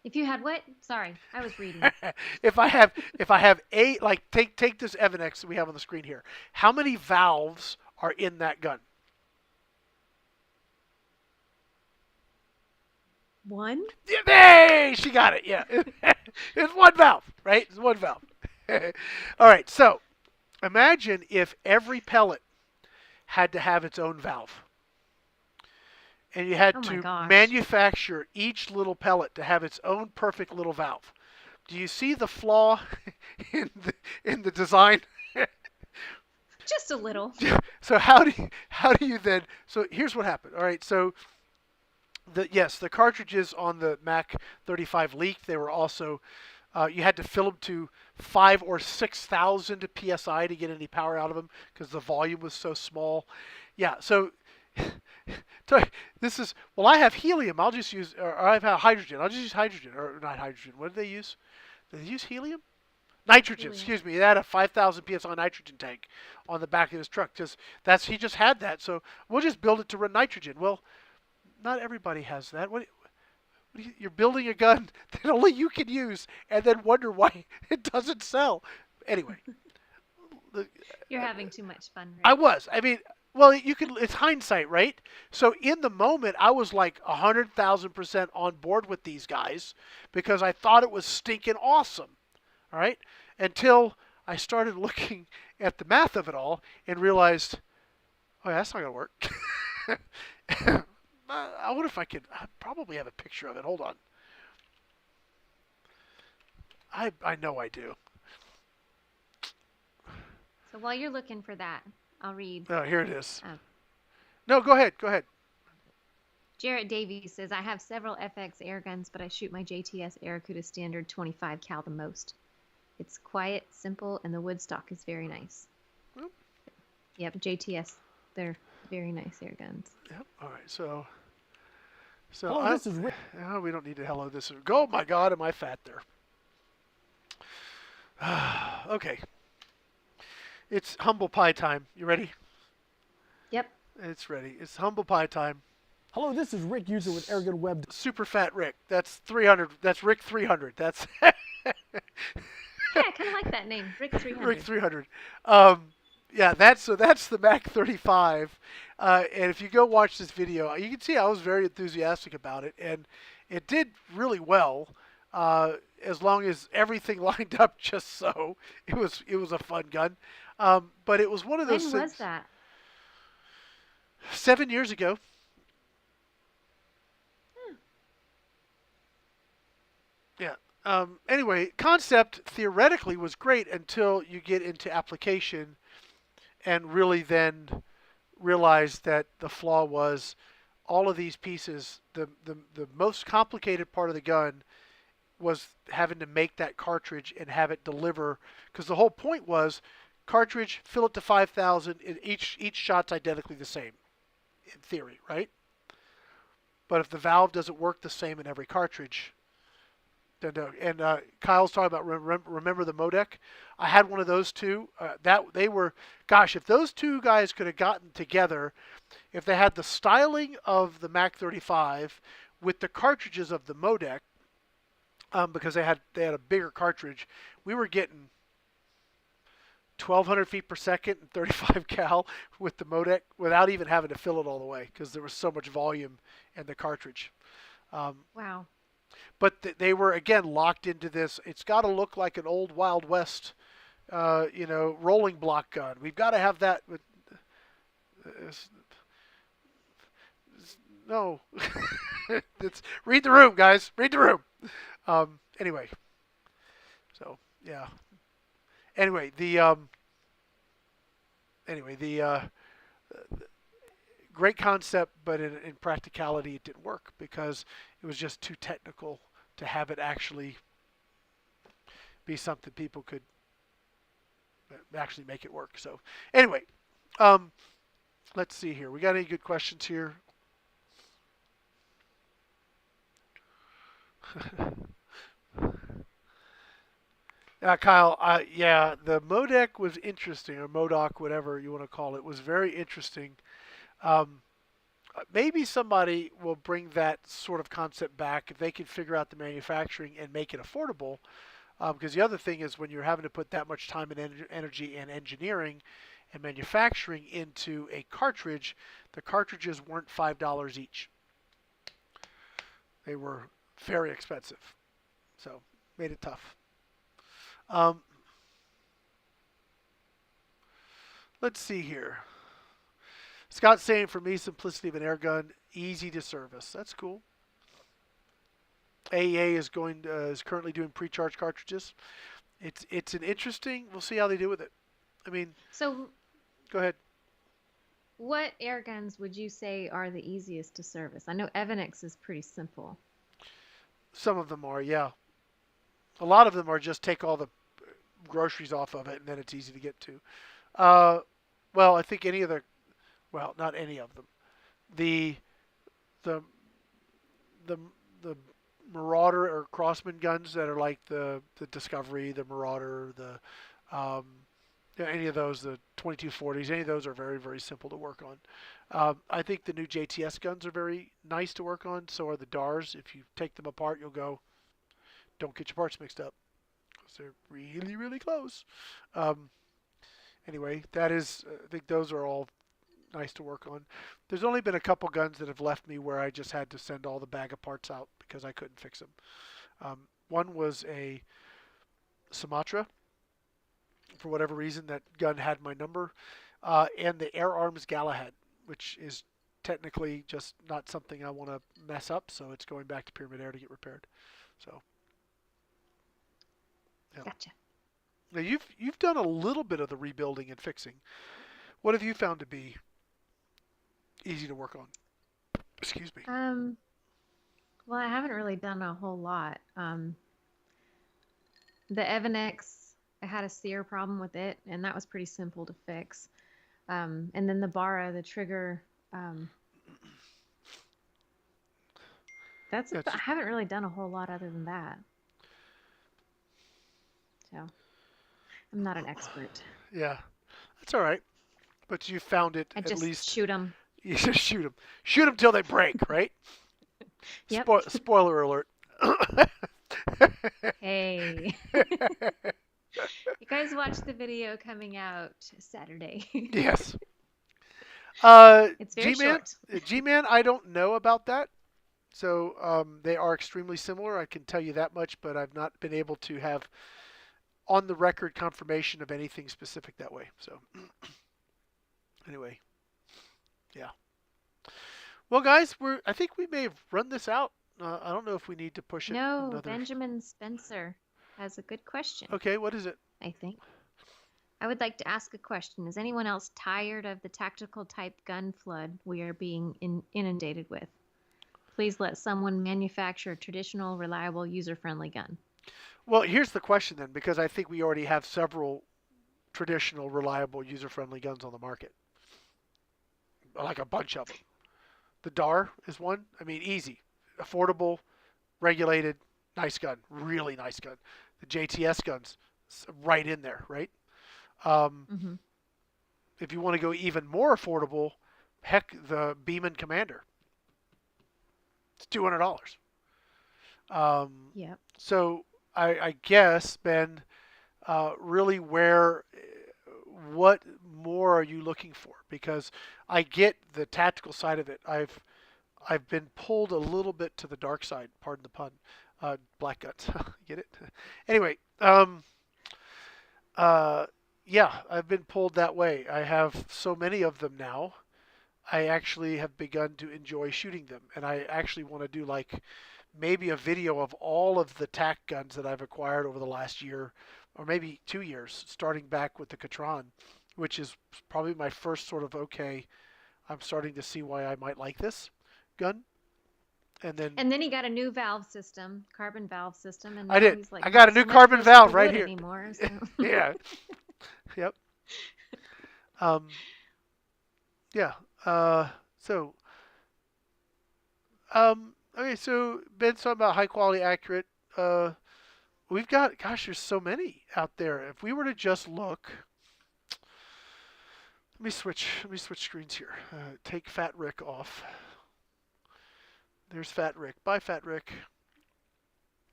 [SPEAKER 2] If you had what? Sorry, I was reading.
[SPEAKER 1] if I have take this Evanex that we have on the screen here. How many valves are in that gun?
[SPEAKER 2] One?
[SPEAKER 1] Yeah, hey, she got it. Yeah, it's one valve, right? It's one valve. All right. So imagine if every pellet had to have its own valve. and you had
[SPEAKER 2] Oh my
[SPEAKER 1] to
[SPEAKER 2] gosh.
[SPEAKER 1] manufacture each little pellet to have its own perfect little valve. Do you see the flaw in the design?
[SPEAKER 2] Just a little.
[SPEAKER 1] So how do you then? So here's what happened. All right, so the cartridges on the Mac 35 leaked. They were also you had to fill them to 5 or 6,000 psi to get any power out of them because the volume was so small. Yeah, so this is well, I have helium. I'll just use or I have hydrogen. I'll just use hydrogen or not hydrogen. What did they use? Did they use helium? Nitrogen,
[SPEAKER 2] Helium.
[SPEAKER 1] excuse me. They had a 5,000 psi nitrogen tank on the back of his truck. Just that's he just had that. So we'll just build it to run nitrogen. Well, not everybody has that. You're building a gun that only you can use, and then wonder why it doesn't sell. Anyway, the,
[SPEAKER 2] You're having too much fun,
[SPEAKER 1] I
[SPEAKER 2] Rick.
[SPEAKER 1] was. I mean, well, you can. It's hindsight, right? So in the moment, I was like 100,000% on board with these guys because I thought it was stinking awesome. All right, until I started looking at the math of it all and realized, oh, yeah, that's not gonna work. I wonder if I could. I probably have a picture of it. Hold on. I know I do.
[SPEAKER 2] So while you're looking for that, I'll read.
[SPEAKER 1] Oh, here it is.
[SPEAKER 2] Uh,
[SPEAKER 1] No, go ahead. Go ahead.
[SPEAKER 2] Jarrett Davies says, I have several FX air guns, but I shoot my JTS Aracuda Standard 25 cal the most. It's quiet, simple, and the wood stock is very nice.
[SPEAKER 1] Well,
[SPEAKER 2] Yep, JTS, they're very nice air guns.
[SPEAKER 1] yep. All right. So
[SPEAKER 3] Hello, this is Rick.
[SPEAKER 1] oh, we don't need to hello this. Go. Oh my God, am I fat there? Okay. It's humble pie time. You ready?
[SPEAKER 2] Yep.
[SPEAKER 1] It's ready. It's humble pie time.
[SPEAKER 3] Hello, this is Rick, user with AirgunWeb.
[SPEAKER 1] Super fat Rick. That's 300. That's Rick 300. That's
[SPEAKER 2] Yeah, I kind of like that name, Rick 300.
[SPEAKER 1] Rick 300. Yeah, that's the Mac 35. And if you go watch this video, you can see I was very enthusiastic about it, and it did really well. As long as everything lined up just so, it was a fun gun. But it was one of those
[SPEAKER 2] When
[SPEAKER 1] things.
[SPEAKER 2] was that?
[SPEAKER 1] 7 years ago. Yeah. Anyway, concept theoretically was great until you get into application and really then realize that the flaw was all of these pieces. The most complicated part of the gun was having to make that cartridge and have it deliver, because the whole point was cartridge, fill it to 5,000, and each shot's identically the same in theory, right? But if the valve doesn't work the same in every cartridge, then no. And Kyle's talking about remember the modec. I had one of those too. That they were, gosh, if those two guys could have gotten together, if they had the styling of the Mac 35 with the cartridges of the modec, because they had a bigger cartridge, we were getting 1,200 feet per second and 35 cal with the modec without even having to fill it all the way because there was so much volume in the cartridge.
[SPEAKER 2] Wow.
[SPEAKER 1] But they were again locked into this. It's got to look like an old Wild West, rolling block gun. We've got to have that. With, no, it's read the room, guys. Read the room. Anyway, so yeah. Anyway, the great concept, but in practicality, it didn't work because it was just too technical to have it actually be something people could actually make it work. So anyway, let's see here. We got any good questions here? Kyle, yeah, the modec was interesting, or modoc, whatever you want to call it, was very interesting. Um, Maybe somebody will bring that sort of concept back if they can figure out the manufacturing and make it affordable. Because the other thing is when you're having to put that much time and energy and engineering and manufacturing into a cartridge, the cartridges weren't $5 each. They were very expensive, so made it tough. Um, let's see here. Scott's saying for me, simplicity of an air gun, easy to service. That's cool. AEA is currently doing pre-charge cartridges. It's an interesting. We'll see how they do with it. I mean,
[SPEAKER 2] So,
[SPEAKER 1] go ahead.
[SPEAKER 2] what air guns would you say are the easiest to service? I know Evanix is pretty simple.
[SPEAKER 1] Some of them are, yeah. A lot of them are just take all the groceries off of it, and then it's easy to get to. Well, I think well, not any of them. The the the the Marauder or Crossman guns that are like the Discovery, the Marauder, any of those, the 2240s, any of those are very, very simple to work on. I think the new JTS guns are very nice to work on. So are the DARs. If you take them apart, you'll go, don't get your parts mixed up, because they're really, really close. Anyway, I think those are all nice to work on. There's only been a couple guns that have left me where I just had to send all the bag of parts out because I couldn't fix them. One was a Sumatra. For whatever reason, that gun had my number. And the Air Arms Galahad, which is technically just not something I want to mess up, so it's going back to Pyramid Air to get repaired. So, yeah.
[SPEAKER 2] Gotcha.
[SPEAKER 1] Now you've done a little bit of the rebuilding and fixing. What have you found to be easy to work on? Excuse me.
[SPEAKER 2] Well, I haven't really done a whole lot. The Evanix, I had a sear problem with it, and that was pretty simple to fix. And then the Bara, the trigger, I haven't really done a whole lot other than that. So, I'm not an expert.
[SPEAKER 1] Yeah, that's all right. But you found it
[SPEAKER 2] I
[SPEAKER 1] at
[SPEAKER 2] just
[SPEAKER 1] least.
[SPEAKER 2] shoot them.
[SPEAKER 1] You just shoot them. Shoot them till they break, right?
[SPEAKER 2] Yep.
[SPEAKER 1] Spoiler alert.
[SPEAKER 2] Hey. You guys watched the video coming out Saturday.
[SPEAKER 1] Yes.
[SPEAKER 2] It's very
[SPEAKER 1] G-Man,
[SPEAKER 2] short.
[SPEAKER 1] G-Man, I don't know about that. So they are extremely similar. I can tell you that much, but I've not been able to have on the record confirmation of anything specific that way. So anyway, yeah. Well, guys, I think we may have run this out. I don't know if we need to push it.
[SPEAKER 2] No, Benjamin Spencer has a good question.
[SPEAKER 1] Okay, what is it?
[SPEAKER 2] I think. I would like to ask a question. Is anyone else tired of the tactical type gun flood we are being inundated with? Please let someone manufacture a traditional, reliable, user-friendly gun.
[SPEAKER 1] Well, here's the question then, because I think we already have several traditional, reliable, user-friendly guns on the market. Like a bunch of them. The DAR is one. I mean, easy. Affordable, regulated, nice gun. Really nice gun. The JTS guns, right in there, right? If you want to go even more affordable, heck, the Beeman Commander. It's $200.
[SPEAKER 2] Yep.
[SPEAKER 1] So I guess, Ben, really what more are you looking for? Because I get the tactical side of it. I've been pulled a little bit to the dark side, pardon the pun. Black guns, get it? Anyway, yeah, I've been pulled that way. I have so many of them now. I actually have begun to enjoy shooting them, and I actually want to do like maybe a video of all of the tac guns that I've acquired over the last year, or maybe 2 years, starting back with the Catron, which is probably my first sort of, okay, I'm starting to see why I might like this gun. And then
[SPEAKER 2] he got a new valve system, carbon valve system, and
[SPEAKER 1] I did.
[SPEAKER 2] he's like,
[SPEAKER 1] I got a new carbon valve right here.
[SPEAKER 2] Anymore, so.
[SPEAKER 1] Yeah. Yep. Yeah. Okay, so Ben's talking about high quality, accurate. We've got, gosh, there's so many out there. If we were to just look, let me switch screens here. Take Fat Rick off. There's Fat Rick. Bye, Fat Rick.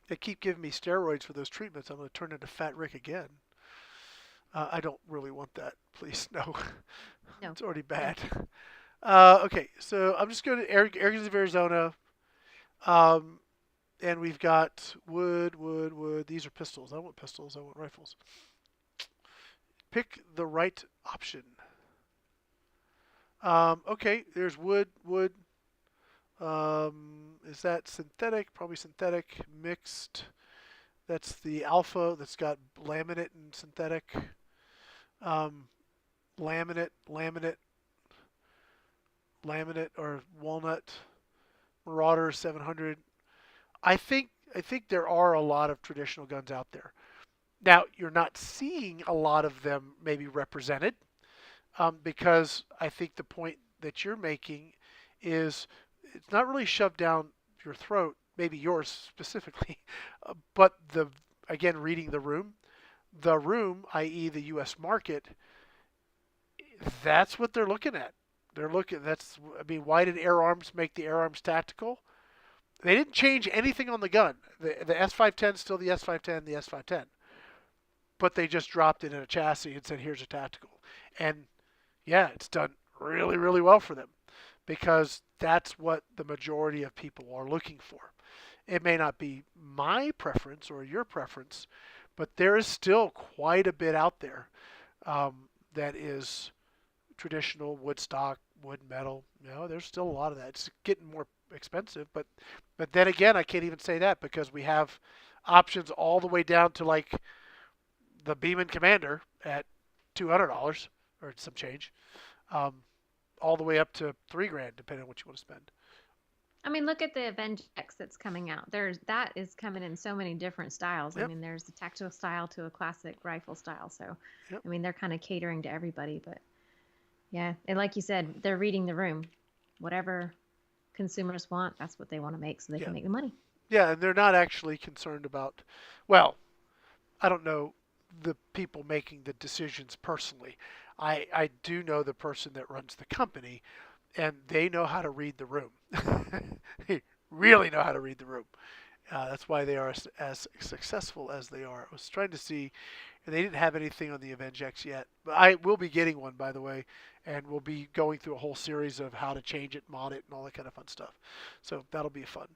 [SPEAKER 1] They keep giving me steroids for those treatments. I'm going to turn into Fat Rick again. I don't really want that. Please, no.
[SPEAKER 2] No.
[SPEAKER 1] It's already bad. Okay, so I'm just going to Airguns of Arizona. And we've got wood. These are pistols. I don't want pistols. I want rifles. Pick the right option. Okay, there's wood. Is that synthetic? Probably synthetic. Mixed. That's the alpha that's got laminate and synthetic. Um, laminate, or walnut. Marauder 700. I think there are a lot of traditional guns out there. Now you're not seeing a lot of them maybe represented, because I think the point that you're making is it's not really shoved down your throat, maybe yours specifically, but again, reading the room, i.e., the U.S. market, that's what they're looking at. Why did Air Arms make the Air Arms Tactical? They didn't change anything on the gun. The S510 is still the S510, the S510, but they just dropped it in a chassis and said, "Here's a tactical." And yeah, it's done really, really well for them because that's what the majority of people are looking for. It may not be my preference or your preference, but there is still quite a bit out there, that is traditional wood stock, wood metal. There's still a lot of that. It's getting more expensive, but then again, I can't even say that because we have options all the way down to like the Beeman Commander at $200 or some change, um, all the way up to $3,000, depending on what you want to spend.
[SPEAKER 2] I mean, look at the Avenge X that's coming out. That is coming in so many different styles.
[SPEAKER 1] Yep.
[SPEAKER 2] I mean, there's the tactical style to a classic rifle style. So,
[SPEAKER 1] Yep.
[SPEAKER 2] I mean, they're kind of catering to everybody. But yeah, and like you said, they're reading the room. Whatever consumers want, that's what they want to make, so they can make the money.
[SPEAKER 1] Yeah, and they're not actually concerned about. Well, I don't know the people making the decisions personally. I do know the person that runs the company, and they know how to read the room. They really know how to read the room. That's why they are as successful as they are. I was trying to see, and they didn't have anything on the Avenge X yet. But I will be getting one, by the way, and we'll be going through a whole series of how to change it, mod it, and all that kind of fun stuff. So that'll be fun.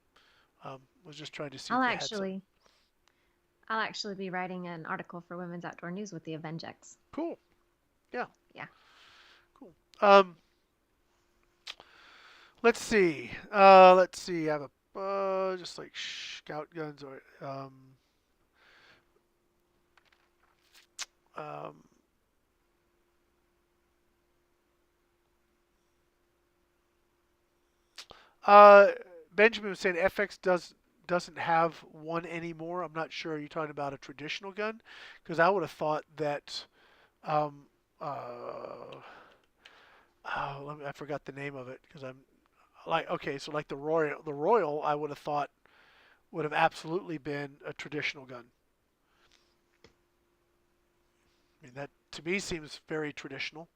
[SPEAKER 1] Was just trying to see
[SPEAKER 2] I'll
[SPEAKER 1] if they had some.
[SPEAKER 2] actually, I'll actually be writing an article for Women's Outdoor News with the Avenge X.
[SPEAKER 1] Cool. Yeah.
[SPEAKER 2] Yeah.
[SPEAKER 1] Cool. Let's see. Let's see. I have a just like scout guns or um, uh, Benjamin was saying FX doesn't have one anymore. I'm not sure. Are you talking about a traditional gun? Because I would have thought that. Um, uh, I forgot the name of it because I'm like okay. So like the Royal, I would have thought would have absolutely been a traditional gun. I mean, that to me seems very traditional.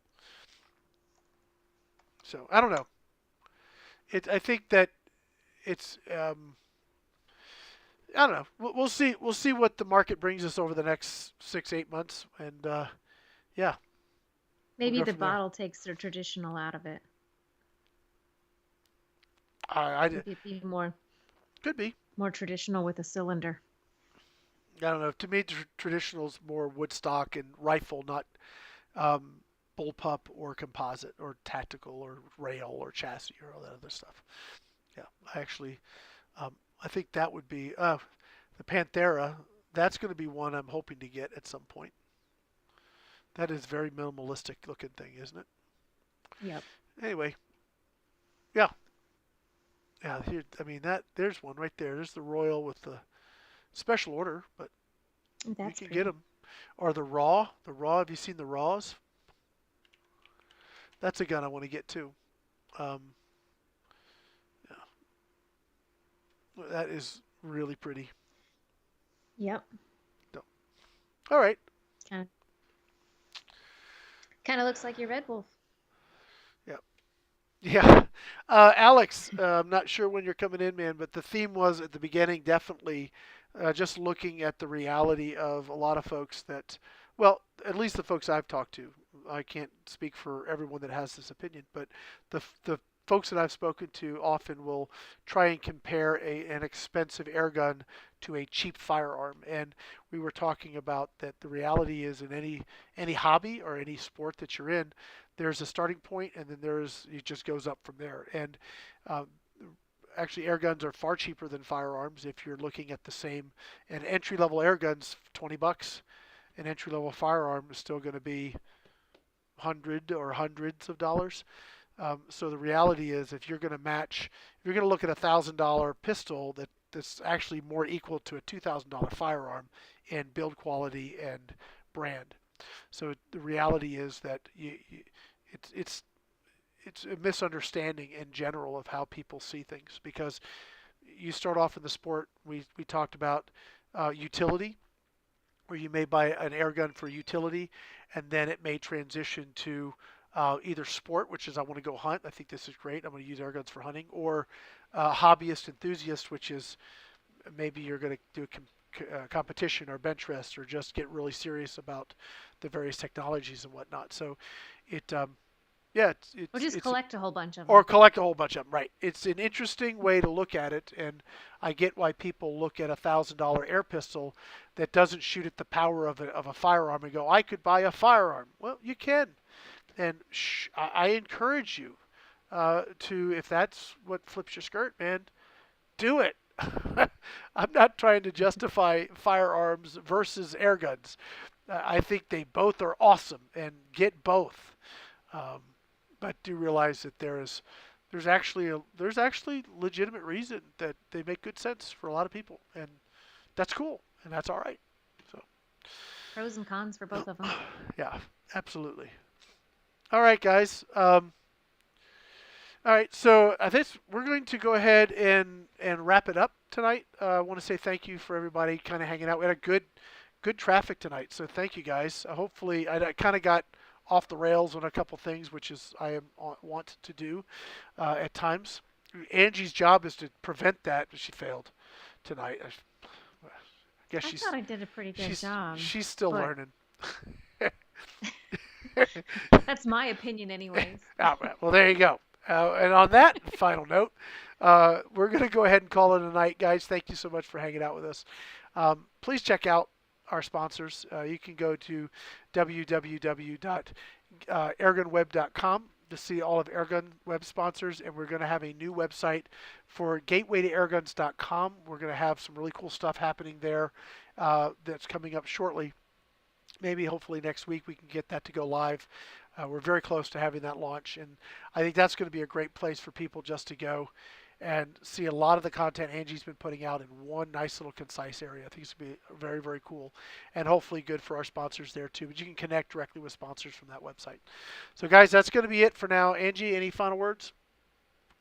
[SPEAKER 1] So I don't know. I think that it's. I don't know. We'll see. We'll see what the market brings us over the next 6-8 months, and yeah,
[SPEAKER 2] Maybe
[SPEAKER 1] go
[SPEAKER 2] the
[SPEAKER 1] from there.
[SPEAKER 2] bottle takes the traditional out of it.
[SPEAKER 1] I
[SPEAKER 2] Maybe it'd be
[SPEAKER 1] could be.
[SPEAKER 2] more traditional with a cylinder.
[SPEAKER 1] I don't know. To me, traditional is more wood stock and rifle, not um, bullpup or composite or tactical or rail or chassis or all that other stuff. Yeah, um, I think that would be the Panthera. That's going to be one I'm hoping to get at some point. That is very minimalistic looking thing, isn't it?
[SPEAKER 2] Yep.
[SPEAKER 1] Anyway, yeah, yeah. Here, I mean there's one right there. There's the Royal with the special order, but you
[SPEAKER 2] That's
[SPEAKER 1] can
[SPEAKER 2] pretty.
[SPEAKER 1] get them. Or the Raw. The Raw. Have you seen the Raws? That's a gun I want to get too. Um, yeah, that is really pretty.
[SPEAKER 2] Yep.
[SPEAKER 1] So, all right.
[SPEAKER 2] Kind of looks like your Red Wolf.
[SPEAKER 1] Yeah. Yeah. Alex, I'm not sure when you're coming in, man, but the theme was at the beginning definitely just looking at the reality of a lot of folks that, well, at least the folks I've talked to. I can't speak for everyone that has this opinion, but the folks that I've spoken to often will try and compare an expensive air gun to a cheap firearm. And we were talking about that the reality is in any hobby or any sport that you're in, there's a starting point, and then it just goes up from there. And um, actually, air guns are far cheaper than firearms if you're looking at the same. And entry level air guns, $20. An entry level firearm is still going to be hundreds of dollars. So the reality is, if you're going to look at $1,000 pistol that's actually more equal to a $2,000 firearm in build quality and brand. So the reality is that it's a misunderstanding in general of how people see things, because you start off in the sport. We talked about utility, where you may buy an air gun for utility, and then it may transition to either sport, which is I want to go hunt. I think this is great. I'm going to use air guns for hunting, or hobbyist enthusiast, which is maybe you're going to do a competition or bench rest, or just get really serious about the various technologies and whatnot. So it yeah,
[SPEAKER 2] Or just collect a whole bunch of them.
[SPEAKER 1] or collect a whole bunch of them. Right. It's an interesting way to look at it, and I get why people look at $1,000 air pistol that doesn't shoot at the power of a firearm and go, I could buy a firearm. Well, you can, and I encourage you to, if that's what flips your skirt, man, do it. I'm not trying to justify firearms versus air guns. I think they both are awesome, and get both. But do realize that there's actually legitimate reason that they make good sense for a lot of people, and that's cool, and that's all right. So
[SPEAKER 2] Pros and cons for both of them.
[SPEAKER 1] yeah, absolutely. All right, guys. All right, so I think we're going to go ahead and wrap it up tonight. I want to say thank you for everybody kind of hanging out. We had a good traffic tonight, so thank you guys. Hopefully, I kind of got off the rails on a couple things, which is want to do at times. Angie's job is to prevent that, but she failed tonight. I guess
[SPEAKER 2] I thought I did a pretty good job.
[SPEAKER 1] She's still learning.
[SPEAKER 2] That's my opinion, anyways.
[SPEAKER 1] Well, there you go. And on that final note, we're going to go ahead and call it a night, guys. Thank you so much for hanging out with us. Please check out our sponsors. You can go to www.airgunweb.com to see all of AirgunWeb sponsors, and we're going to have a new website for gatewaytoairguns.com. We're going to have some really cool stuff happening there that's coming up shortly. Maybe hopefully next week we can get that to go live. We're very close to having that launch, and I think that's going to be a great place for people just to go and see a lot of the content Angie's been putting out in one nice little concise area. I think it's going to be very, very cool, and hopefully good for our sponsors there too. But you can connect directly with sponsors from that website. So guys, that's going to be it for now. Angie, any final words?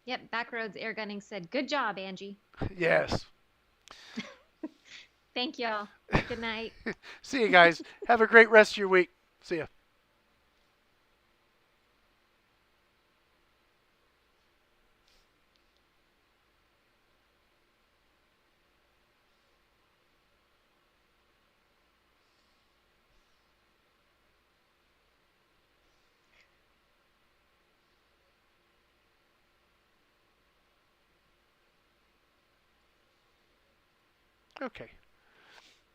[SPEAKER 2] Yep, Backroads Airgunning said, good job, Angie.
[SPEAKER 1] Yes.
[SPEAKER 2] Thank y'all. Good night.
[SPEAKER 1] See you guys. Have a great rest of your week. See ya. Okay.